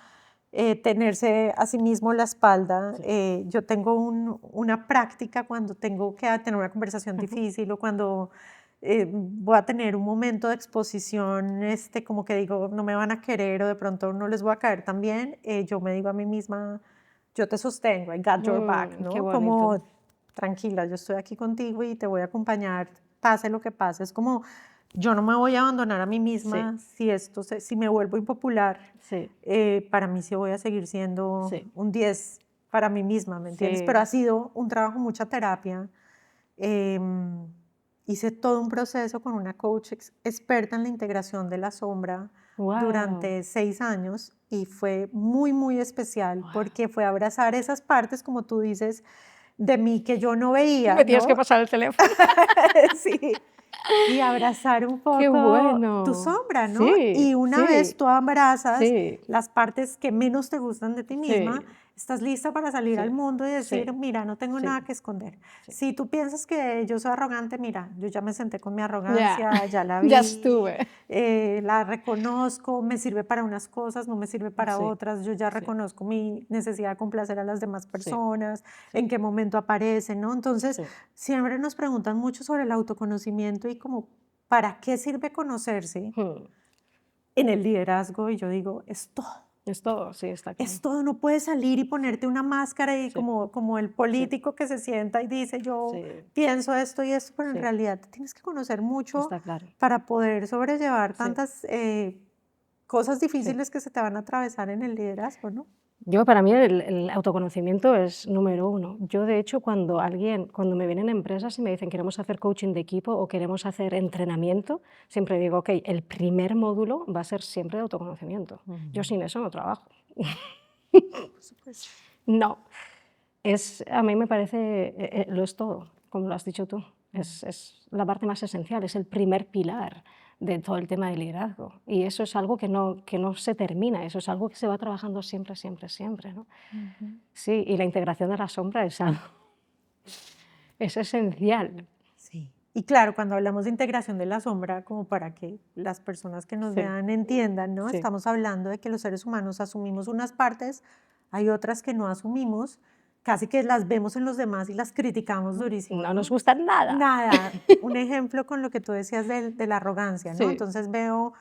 A: tenerse a sí mismo la espalda.
B: sí,
A: Yo tengo una práctica cuando tengo que tener una conversación
B: ujú,
A: difícil o cuando voy a tener un momento de exposición, como que digo, no me van a querer o de pronto no les voy a caer tan bien, yo me digo a mí misma, yo te sostengo, I got your back,
B: qué
A: ¿no?
B: bonito.
A: Como, tranquila, yo estoy aquí contigo y te voy a acompañar, pase lo que pase. Es como, yo no me voy a abandonar a mí
B: Sí,
A: misma si me vuelvo impopular.
B: sí,
A: Para mí sí voy a seguir siendo
B: sí,
A: un 10 para mí misma, ¿me entiendes? Pero
B: sí.
A: ha sido un trabajo, mucha terapia. Em, Hice todo un proceso con una coach experta en la integración de la sombra
B: Wow,
A: durante 6 años y fue muy, muy especial
B: wow.
A: porque fue abrazar esas partes, como tú dices, de mí que yo no veía,
B: Me tienes que
A: ¿no?
B: pasar el teléfono.
A: Sí. Y abrazar un
B: Qué
A: poco tu
B: bueno.
A: sombra, ¿no?
B: Sí,
A: Y una vez
B: sí,
A: tú abrazas
B: sí,
A: las partes que menos te gustan de ti misma,
B: sí,
A: estás lista para salir al
B: sí,
A: mundo y decir,
B: sí,
A: mira, no tengo
B: sí,
A: nada que esconder.
B: sí.
A: Si tú piensas que yo soy arrogante, mira, yo ya me senté con mi
B: Ya,
A: arrogancia, ya la
B: ya
A: vi,
B: estuve.
A: la reconozco, me sirve para unas cosas, no me sirve para
B: Sí,
A: otras, yo ya
B: sí,
A: reconozco mi necesidad de complacer a las demás
B: sí,
A: personas,
B: sí,
A: en qué momento aparece, ¿no? Entonces,
B: sí.
A: siempre nos preguntan mucho sobre el autoconocimiento y como, ¿para qué sirve conocerse
B: Hmm,
A: en el liderazgo? Y yo digo, es todo.
B: es todo, sí, está claro.
A: Es todo, no puedes salir y ponerte una máscara y
B: Sí,
A: como el
B: sí,
A: político que se sienta y dice, yo
B: sí,
A: pienso esto y esto, pero en
B: sí,
A: realidad te tienes que conocer mucho
B: está claro.
A: para poder sobrellevar
B: Sí,
A: tantas cosas
B: sí.
A: difíciles que se te van a atravesar en el liderazgo, ¿no?
B: Yo, para mí, el autoconocimiento es número uno. Yo, de hecho, cuando me vienen empresas y me dicen queremos hacer coaching de equipo o queremos hacer entrenamiento, siempre digo, ok, el primer módulo va a ser siempre de autoconocimiento. Yo
A: Ujú.
B: sin eso no trabajo.
A: Por supuesto.
B: No, a mí me parece, lo es todo, como lo has dicho tú. es la parte más esencial, es el primer pilar de todo el tema del liderazgo. Y eso es algo que no se termina, eso es algo que se va trabajando siempre, siempre, siempre, ¿no? Sí, y la integración de la sombra es algo, es esencial.
A: Sí. Y claro, cuando hablamos de integración de la sombra, como para que las personas que nos
B: Sí.
A: vean entiendan, ¿no?
B: Sí.
A: Estamos hablando de que los seres humanos asumimos unas partes, hay otras que no asumimos, casi que las vemos en los demás y las criticamos durísimo.
B: No nos gusta nada.
A: Nada. Un ejemplo con lo que tú decías de la arrogancia, ¿no?
B: Sí.
A: Entonces veo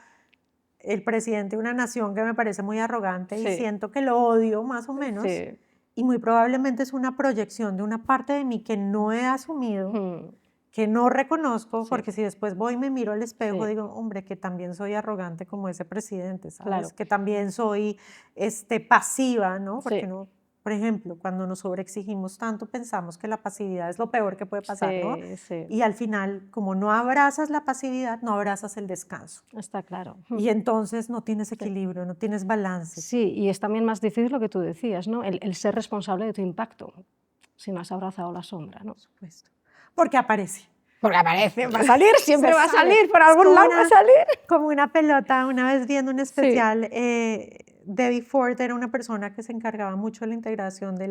A: el presidente de una nación que me parece muy arrogante y
B: Sí.
A: siento que lo odio más o menos.
B: Sí.
A: Y muy probablemente es una proyección de una parte de mí que no he asumido,
B: Mm.
A: que no reconozco,
B: Sí.
A: porque si después voy y me miro al espejo,
B: Sí.
A: digo, hombre, que también soy arrogante como ese presidente, ¿sabes?
B: Claro.
A: Que también soy pasiva, ¿no? Porque
B: Sí.
A: no, por ejemplo, cuando nos sobreexigimos tanto, pensamos que la pasividad es lo peor que puede pasar, ¿no?
B: Sí, sí.
A: Y al final, como no abrazas la pasividad, no abrazas el descanso.
B: Está claro.
A: Y entonces no tienes equilibrio, no tienes balance.
B: Sí, y es también más difícil lo que tú decías, ¿no? El ser responsable de tu impacto, si no has abrazado la sombra, ¿no?
A: Por supuesto. Porque aparece.
B: Porque aparece, va a salir, siempre
A: Se
B: va a
A: sale.
B: salir, por
A: Es
B: algún
A: como
B: lado va a salir.
A: Como una pelota, una vez viendo un especial, Debbie Ford era una persona que se encargaba mucho de la integración de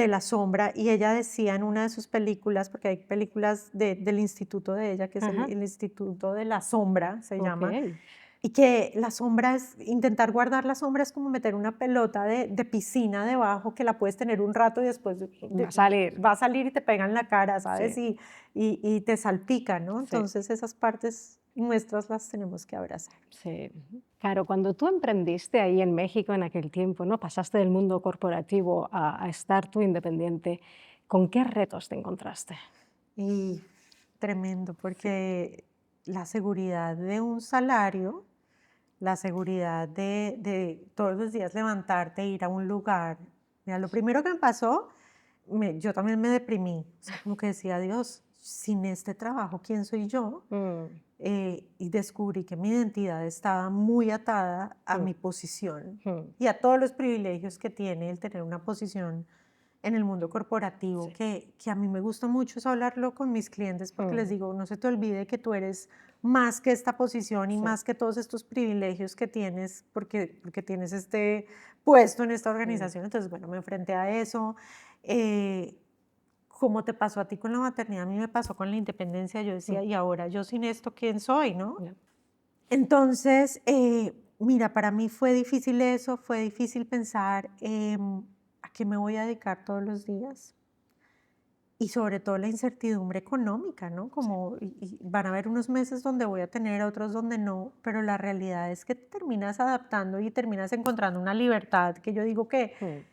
A: la sombra y ella decía en una de sus películas, porque hay películas del instituto de ella, que es
B: Ajá.
A: el Instituto de la Sombra, se llama,
B: Ok.
A: y que la sombra intentar guardar la sombra es como meter una pelota de piscina debajo que la puedes tener un rato y después
B: Va a salir.
A: va a salir y te pega en la cara, ¿sabes?
B: Sí.
A: Y te salpica, ¿no?
B: Sí.
A: Entonces esas partes nuestras las tenemos que abrazar.
B: Sí. Claro, cuando tú emprendiste ahí en México en aquel tiempo, ¿no? Pasaste del mundo corporativo a estar tú independiente, ¿con qué retos te encontraste?
A: Y tremendo, porque la seguridad de un salario, la seguridad de todos los días levantarte, ir a un lugar. Mira, lo primero que me pasó, yo también me deprimí. O sea, como que decía, Dios, sin este trabajo, ¿quién soy yo? Y descubrí que mi identidad estaba muy atada a mi posición y a todos los privilegios que tiene el tener una posición en el mundo corporativo,
B: Sí.
A: que a mí me gusta mucho es hablarlo con mis clientes porque les digo, no se te olvide que tú eres más que esta posición y
B: Sí.
A: más que todos estos privilegios que tienes porque tienes este puesto en esta organización. Entonces, bueno, me enfrenté a eso. Como te pasó a ti con la maternidad, a mí me pasó con la independencia. Yo decía, y ahora yo sin esto, ¿quién soy, no?
B: Yeah.
A: Entonces, mira, para mí fue difícil eso, fue difícil pensar a qué me voy a dedicar todos los días y sobre todo la incertidumbre económica, ¿no? Como y van a haber unos meses donde voy a tener, otros donde no, pero la realidad es que te terminas adaptando y terminas encontrando una libertad que yo digo que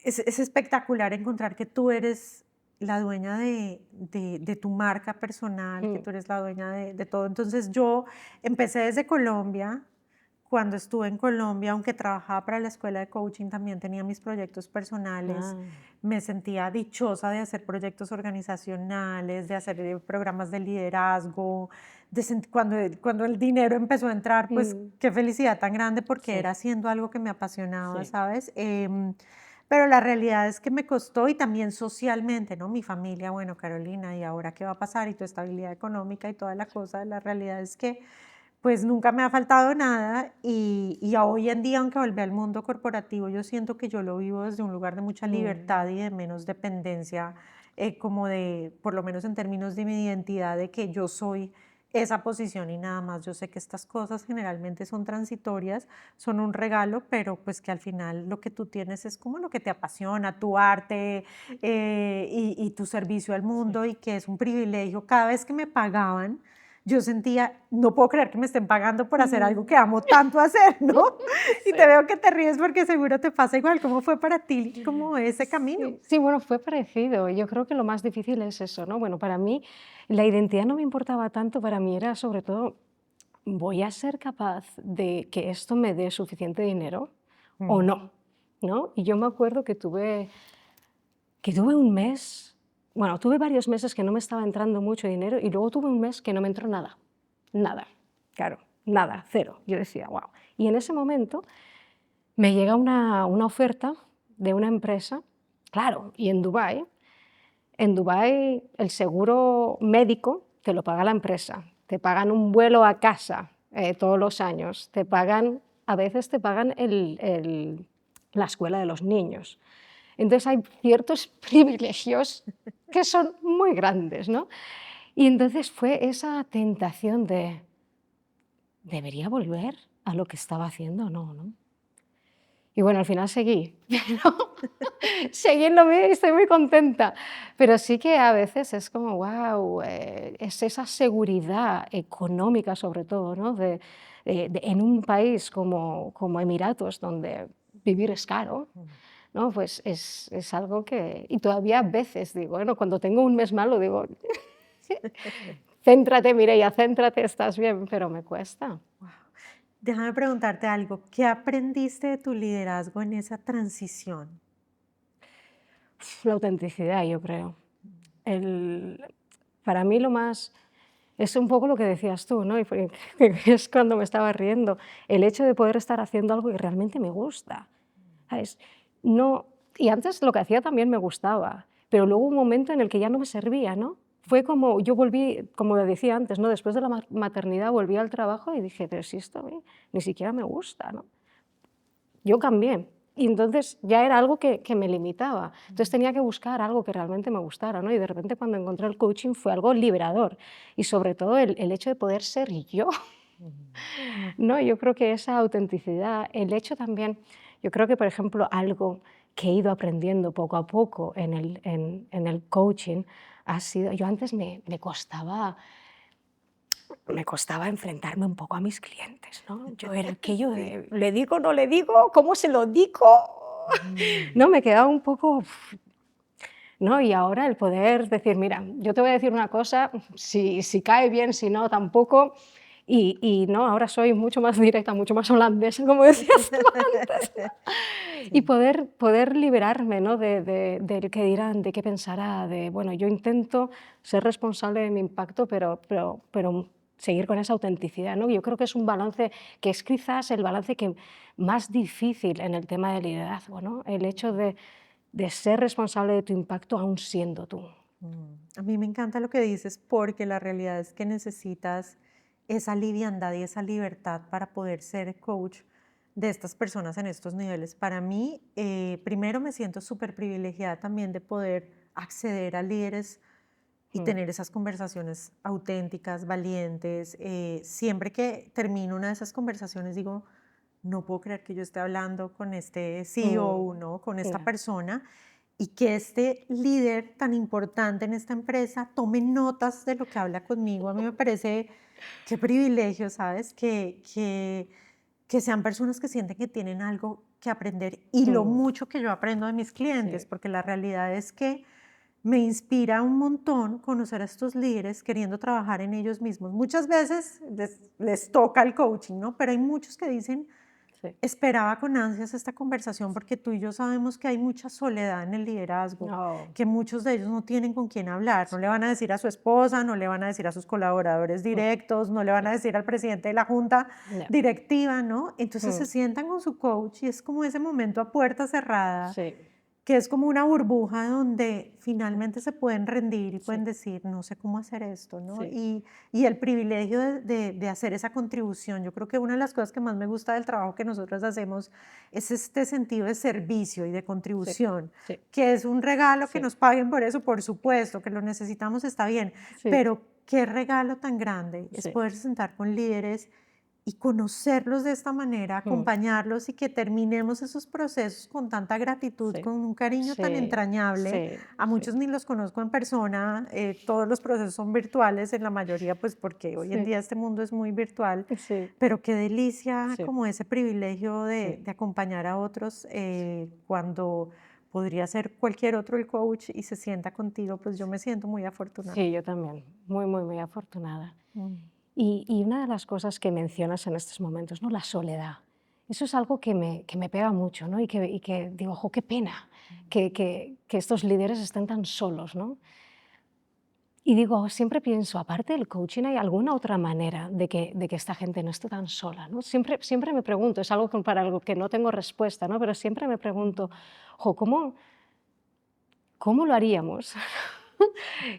A: es espectacular encontrar que tú eres la dueña de tu marca personal, que tú eres la dueña de todo. Entonces yo empecé desde Colombia. Cuando estuve en Colombia, aunque trabajaba para la escuela de coaching, también tenía mis proyectos personales. Me sentía dichosa de hacer proyectos organizacionales, de hacer programas de liderazgo. Cuando el dinero empezó a entrar, pues qué felicidad tan grande porque
B: Sí.
A: era haciendo algo que me apasionaba,
B: Sí.
A: ¿sabes? Pero la realidad es que me costó y también socialmente, ¿no? Mi familia, bueno, Carolina, ¿y ahora qué va a pasar? Y tu estabilidad económica y toda la cosa. La realidad es que pues nunca me ha faltado nada y hoy en día, aunque volví al mundo corporativo, yo siento que yo lo vivo desde un lugar de mucha libertad y de menos dependencia, como de, por lo menos en términos de mi identidad, de que yo soy esa posición y nada más. Yo sé que estas cosas generalmente son transitorias, son un regalo, pero pues que al final lo que tú tienes es como lo que te apasiona, tu arte y tu servicio al mundo y que es un privilegio. Cada vez que me pagaban, yo sentía, no puedo creer que me estén pagando por hacer algo que amo tanto hacer, ¿no? Y te veo que te ríes porque seguro te pasa igual. ¿Cómo fue para ti como ese camino?
B: Sí, bueno, fue parecido. Yo creo que lo más difícil es eso, ¿no? Bueno, para mí la identidad no me importaba tanto, para mí era sobre todo, ¿voy a ser capaz de que esto me dé suficiente dinero o no? ¿No? Y yo me acuerdo que tuve un mes, bueno, tuve varios meses que no me estaba entrando mucho dinero y luego tuve un mes que no me entró nada, nada, claro, nada, cero. Yo decía, wow. Y en ese momento me llega una oferta de una empresa, claro, y en Dubái, En Dubái el seguro médico te lo paga la empresa, te pagan un vuelo a casa todos los años, a veces te pagan la escuela de los niños. Entonces hay ciertos privilegios que son muy grandes, ¿no? Y entonces fue esa tentación de, ¿debería volver a lo que estaba haciendo o no, no? Y bueno, al final seguí, pero seguí en lo mío y estoy muy contenta. Pero sí que a veces es como, wow, es esa seguridad económica sobre todo, ¿no? En un país como Emiratos, donde vivir es caro, ¿no? Pues es algo que... Y todavía a veces digo, bueno, cuando tengo un mes malo digo, céntrate, Mireia, céntrate, estás bien, pero me cuesta.
A: Wow. Déjame preguntarte algo. ¿Qué aprendiste de tu liderazgo en esa transición?
B: La autenticidad, yo creo. Para mí lo más... Es un poco lo que decías tú, ¿no? Es cuando me estaba riendo. El hecho de poder estar haciendo algo que realmente me gusta. ¿Sabes? No, y antes lo que hacía también me gustaba, pero luego hubo un momento en el que ya no me servía, ¿no? Fue como, yo volví, como decía antes, ¿no? Después de la maternidad volví al trabajo y dije, pero si esto a mí ni siquiera me gusta, ¿no? Yo cambié. Y entonces ya era algo que me limitaba. Entonces tenía que buscar algo que realmente me gustara, ¿no? Y de repente cuando encontré el coaching fue algo liberador. Y sobre todo el hecho de poder ser yo, ¿no? Yo creo que esa autenticidad, el hecho también, yo creo que, por ejemplo, algo que he ido aprendiendo poco a poco en el coaching ha sido, yo antes me costaba enfrentarme un poco a mis clientes, ¿no? Yo era aquello de, ¿le digo, no le digo? ¿Cómo se lo digo? No, me quedaba un poco... ¿no? Y ahora el poder decir, mira, yo te voy a decir una cosa, si cae bien, si no, tampoco. Y no, ahora soy mucho más directa, mucho más holandesa, como decías tú antes. Y poder liberarme, ¿no? del qué dirán, de qué pensará, de, bueno, yo intento ser responsable de mi impacto, pero seguir con esa autenticidad, ¿no? Yo creo que es un balance que es quizás el balance más difícil en el tema del liderazgo, ¿no? El hecho de ser responsable de tu impacto aún siendo tú.
A: A mí me encanta lo que dices porque la realidad es que necesitas esa liviandad y esa libertad para poder ser coach de estas personas en estos niveles. Para mí, primero me siento súper privilegiada también de poder acceder a líderes y
B: Mm.
A: tener esas conversaciones auténticas, valientes. Siempre que termino una de esas conversaciones digo, no puedo creer que yo esté hablando con este CEO,
B: Mm.
A: ¿no? Con esta
B: Ya.
A: persona y que este líder tan importante en esta empresa tome notas de lo que habla conmigo. A mí me parece qué privilegio, ¿sabes? Que sean personas que sienten que tienen algo que aprender y lo
B: Mm.
A: mucho que yo aprendo de mis clientes,
B: Sí.
A: porque la realidad es que me inspira un montón conocer a estos líderes queriendo trabajar en ellos mismos. Muchas veces les toca el coaching, ¿no? Pero hay muchos que dicen,
B: Sí.
A: esperaba con ansias esta conversación porque tú y yo sabemos que hay mucha soledad en el liderazgo,
B: No.
A: que muchos de ellos no tienen con quién hablar, no le van a decir a su esposa, no le van a decir a sus colaboradores
B: Mm.
A: directos, no le van a decir al presidente de la junta
B: No.
A: directiva, ¿no? Entonces se
B: Mm.
A: sientan con su coach y es como ese momento a puerta cerrada
B: Sí.
A: que es como una burbuja donde finalmente se pueden rendir y
B: Sí.
A: pueden decir, no sé cómo hacer esto, ¿no?
B: Sí.
A: Y el privilegio de hacer esa contribución. Yo creo que una de las cosas que más me gusta del trabajo que nosotros hacemos es este sentido de servicio y de
B: Sí.
A: contribución,
B: Sí.
A: que es un regalo que
B: Sí.
A: nos paguen por eso, por supuesto, que lo necesitamos, está bien,
B: Sí.
A: pero qué regalo tan grande es
B: Sí.
A: poderse sentar con líderes y conocerlos de esta manera,
B: Mm.
A: acompañarlos y que terminemos esos procesos con tanta gratitud,
B: Sí.
A: con un cariño tan
B: Sí.
A: entrañable.
B: Sí.
A: A
B: Sí.
A: muchos ni los conozco en persona, todos los procesos son virtuales en la mayoría, pues porque hoy en
B: Sí.
A: día este mundo es muy virtual,
B: Sí.
A: pero qué delicia
B: Sí.
A: como ese privilegio
B: Sí.
A: de acompañar a otros cuando podría ser cualquier otro el coach y se sienta contigo, pues yo me siento muy afortunada.
B: Sí, yo también. Muy, muy, muy afortunada.
A: Mm.
B: Y una de las cosas que mencionas en estos momentos, ¿no? La soledad. Eso es algo que me pega mucho, ¿no? Y que digo, ojo, qué pena que estos líderes estén tan solos, ¿no? Y digo, siempre pienso, aparte del coaching, ¿hay alguna otra manera de que esta gente no esté tan sola, ¿no? Siempre me pregunto, es algo para algo que no tengo respuesta, ¿no? Pero siempre me pregunto, ojo, ¿cómo lo haríamos?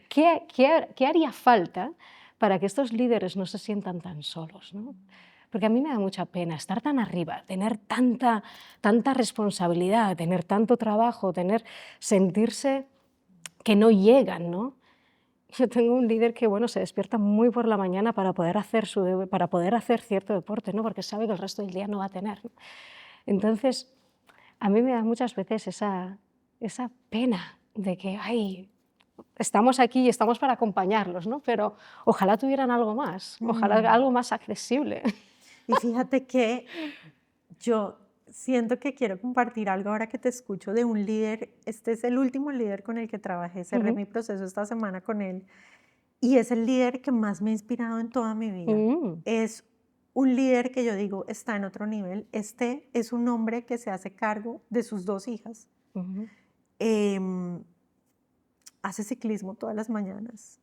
B: ¿Qué haría falta para que estos líderes no se sientan tan solos, ¿no? Porque a mí me da mucha pena estar tan arriba, tener tanta responsabilidad, tener tanto trabajo, sentirse que no llegan, ¿no? Yo tengo un líder que, bueno, se despierta muy por la mañana para poder hacer cierto deporte, ¿no? Porque sabe que el resto del día no va a tener, ¿no? Entonces, a mí me da muchas veces esa pena de que, ay, estamos aquí y estamos para acompañarlos, ¿no? Pero ojalá tuvieran algo más, ojalá algo más accesible.
A: Y fíjate que yo siento que quiero compartir algo ahora que te escucho de un líder. Este es el último líder con el que trabajé, cerré mi proceso esta semana con él y es el líder que más me ha inspirado en toda mi vida.
B: Mm,
A: Es un líder que yo digo está en otro nivel. Este es un hombre que se hace cargo de sus 2 hijas.
B: ujú,
A: Em, Hace ciclismo todas las mañanas.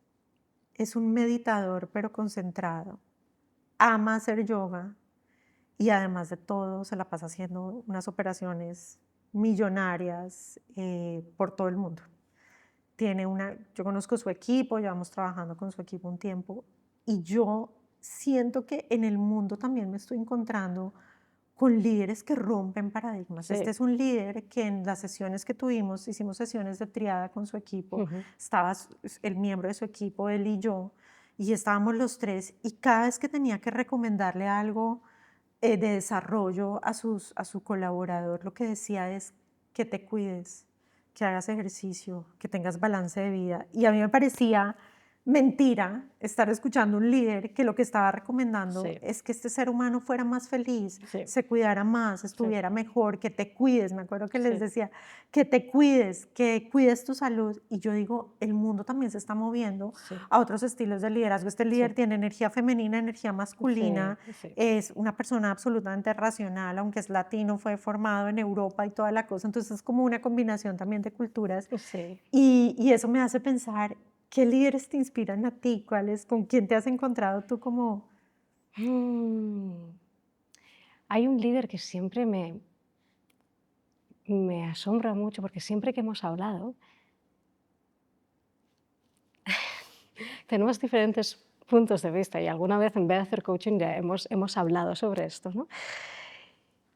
A: Es un meditador pero concentrado. Ama hacer yoga. Y además de todo, se la pasa haciendo unas operaciones millonarias por todo el mundo. Yo conozco su equipo, llevamos trabajando con su equipo un tiempo y yo siento que en el mundo también me estoy encontrando con líderes que rompen paradigmas.
B: sí,
A: Este es un líder que en las sesiones que tuvimos, hicimos sesiones de triada con su equipo,
B: ujú,
A: estaba el miembro de su equipo, él y yo, y estábamos los tres y cada vez que tenía que recomendarle algo de desarrollo a su colaborador, lo que decía es que te cuides, que hagas ejercicio, que tengas balance de vida. Y a mí me parecía mentira estar escuchando un líder que lo que estaba recomendando
B: sí,
A: es que este ser humano fuera más feliz,
B: sí,
A: se cuidara más,
B: sí,
A: estuviera mejor, que te cuides. Me acuerdo que les
B: sí,
A: decía que te cuides, que cuides tu salud. Y yo digo, el mundo también se está moviendo
B: sí,
A: a otros estilos de liderazgo. Este líder
B: sí,
A: tiene energía femenina, energía masculina,
B: sí, sí,
A: es una persona absolutamente racional, aunque es latino, fue formado en Europa y toda la cosa. Entonces es como una combinación también de culturas.
B: sí.
A: Y eso me hace pensar, ¿qué líderes te inspiran a ti? ¿Con quién te has encontrado tú como...
B: Mm, Hay un líder que siempre me asombra mucho porque siempre que hemos hablado tenemos diferentes puntos de vista y alguna vez en vez de hacer coaching ya hemos hablado sobre esto, ¿no?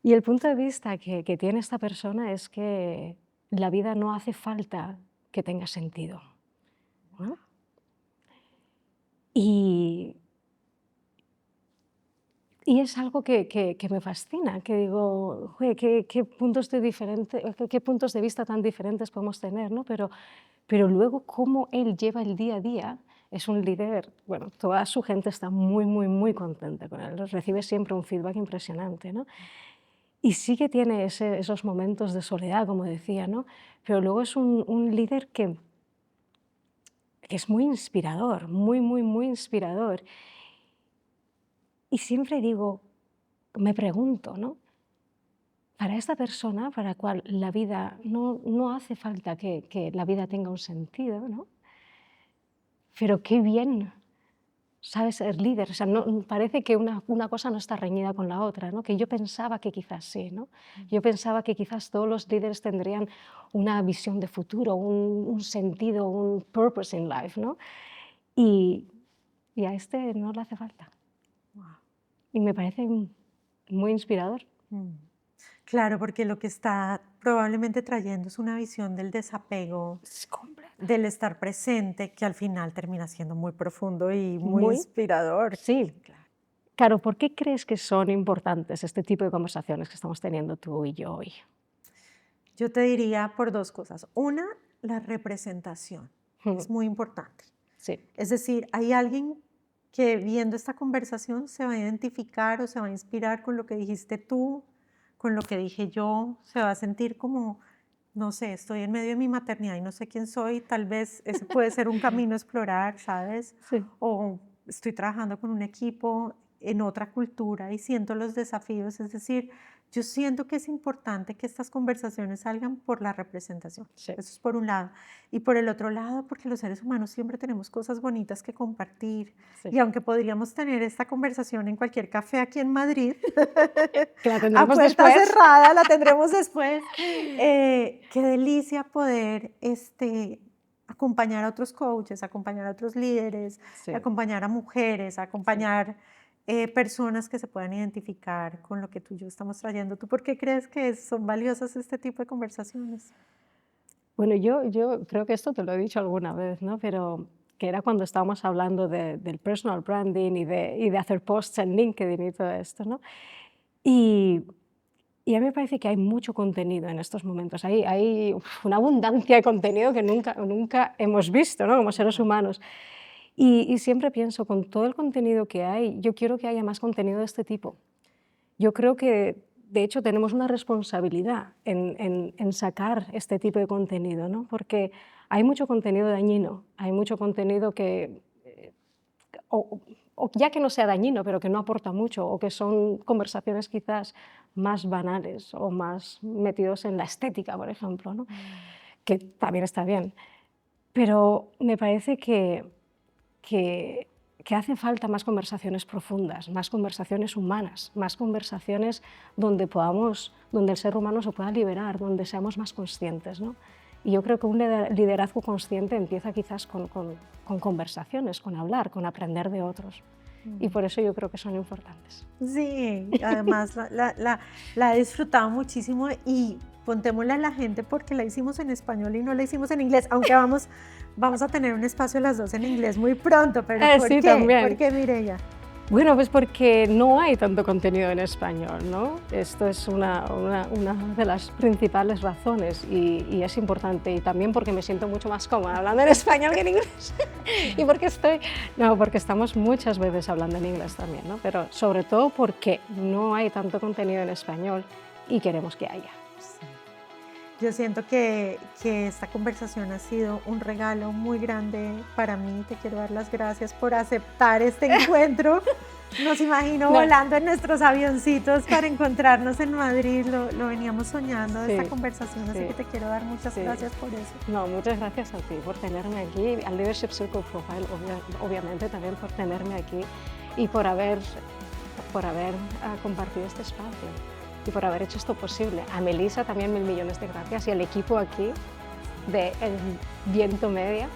B: Y el punto de vista que tiene esta persona es que la vida no hace falta que tenga sentido, ¿no? Y, y es algo que me fascina, que digo, "Jue, qué puntos de vista tan diferentes podemos tener, ¿no? Pero luego cómo él lleva el día a día, es un líder, bueno, toda su gente está muy, muy, muy contenta con él, recibe siempre un feedback impresionante, ¿no? Y sí que tiene esos momentos de soledad, como decía, ¿no? Pero luego es un líder que es muy inspirador, muy, muy, muy inspirador. Y siempre digo, me pregunto, ¿no? Para esta persona, para la cual la vida no hace falta que la vida tenga un sentido, ¿no? Pero qué bien sabe ser líder. O sea, parece que una cosa no está reñida con la otra, ¿no? Que yo pensaba que quizás sí, ¿no? Yo pensaba que quizás todos los líderes tendrían una visión de futuro, un sentido, un purpose in life, ¿no? Y, y a este no le hace falta.
A: Wow.
B: Y me parece muy inspirador.
A: Mm. Claro, porque lo que está probablemente trayendo es una visión del desapego,
B: Es completa.
A: del estar presente, que al final termina siendo muy profundo y muy
B: Muy,
A: inspirador.
B: sí.
A: Claro.
B: Claro, ¿por qué crees que son importantes este tipo de conversaciones que estamos teniendo tú y yo hoy?
A: Yo te diría por 2 cosas. Una, la representación es
B: Mm,
A: muy importante.
B: sí,
A: Es decir, hay alguien que viendo esta conversación se va a identificar o se va a inspirar con lo que dijiste tú, con lo que dije yo, se va a sentir como, no sé, estoy en medio de mi maternidad y no sé quién soy, tal vez ese puede ser un camino a explorar, ¿sabes?
B: sí,
A: O estoy trabajando con un equipo en otra cultura y siento los desafíos, es decir, yo siento que es importante que estas conversaciones salgan por la representación.
B: sí,
A: Eso es por un lado. Y por el otro lado, porque los seres humanos siempre tenemos cosas bonitas que compartir.
B: sí.
A: Y aunque podríamos tener esta conversación en cualquier café aquí en Madrid,
B: Que la
A: a
B: tendremos
A: puerta
B: después.
A: cerrada, la tendremos después. Qué delicia poder acompañar a otros coaches, acompañar a otros líderes,
B: Sí.
A: acompañar a mujeres, acompañar personas que se puedan identificar con lo que tú y yo estamos trayendo. ¿Tú por qué crees que son valiosas este tipo de conversaciones?
B: Bueno, yo creo que esto te lo he dicho alguna vez, ¿no? Pero que era cuando estábamos hablando del personal branding y de hacer posts en LinkedIn y todo esto, ¿no? Y, y a mí me parece que hay mucho contenido en estos momentos. Hay una abundancia de contenido que nunca hemos visto, ¿no? Como seres humanos. Y siempre pienso, con todo el contenido que hay, yo quiero que haya más contenido de este tipo. Yo creo que, de hecho, tenemos una responsabilidad en sacar este tipo de contenido, ¿no? Porque hay mucho contenido dañino, hay mucho contenido que, o, o ya que no sea dañino, pero que no aporta mucho, o que son conversaciones quizás más banales o más metidos en la estética, por ejemplo, ¿no? Que también está bien. Pero me parece que, que hace falta más conversaciones profundas, más conversaciones humanas, más conversaciones donde el ser humano se pueda liberar, donde seamos más conscientes, ¿no? Y yo creo que un liderazgo consciente empieza quizás con conversaciones, con hablar, con aprender de otros. Y por eso yo creo que son importantes.
A: Sí, además la he disfrutado muchísimo y contémosle a la gente porque la hicimos en español y no la hicimos en inglés, aunque vamos a tener un espacio las dos en inglés muy pronto, pero ¿por
B: Sí,
A: qué?
B: también.
A: ¿Por qué, Mireia?
B: Bueno, pues porque no hay tanto contenido en español, ¿no? Esto es una de las principales razones y es importante. Y también porque me siento mucho más cómoda hablando en español que en inglés. Y porque estamos muchas veces hablando en inglés también, ¿no? Pero sobre todo porque no hay tanto contenido en español y queremos que haya.
A: Sí. Yo siento que esta conversación ha sido un regalo muy grande para mí. Te quiero dar las gracias por aceptar este encuentro. Nos imagino volando en nuestros avioncitos para encontrarnos en Madrid. Lo veníamos soñando esta conversación, así que te quiero dar muchas gracias por eso.
B: No, muchas gracias a ti por tenerme aquí, al Leadership Circle Profile, obviamente también por tenerme aquí y por haber compartido este espacio y por haber hecho esto posible. A Melissa también 1000 millones de gracias y al equipo aquí de El Viento Media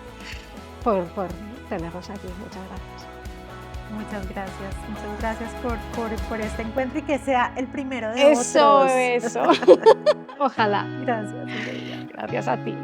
B: por tenernos aquí. Muchas gracias.
A: Muchas gracias por este encuentro y que sea el primero de otros.
B: Eso. Ojalá.
A: Gracias, Mireia.
B: Gracias a ti.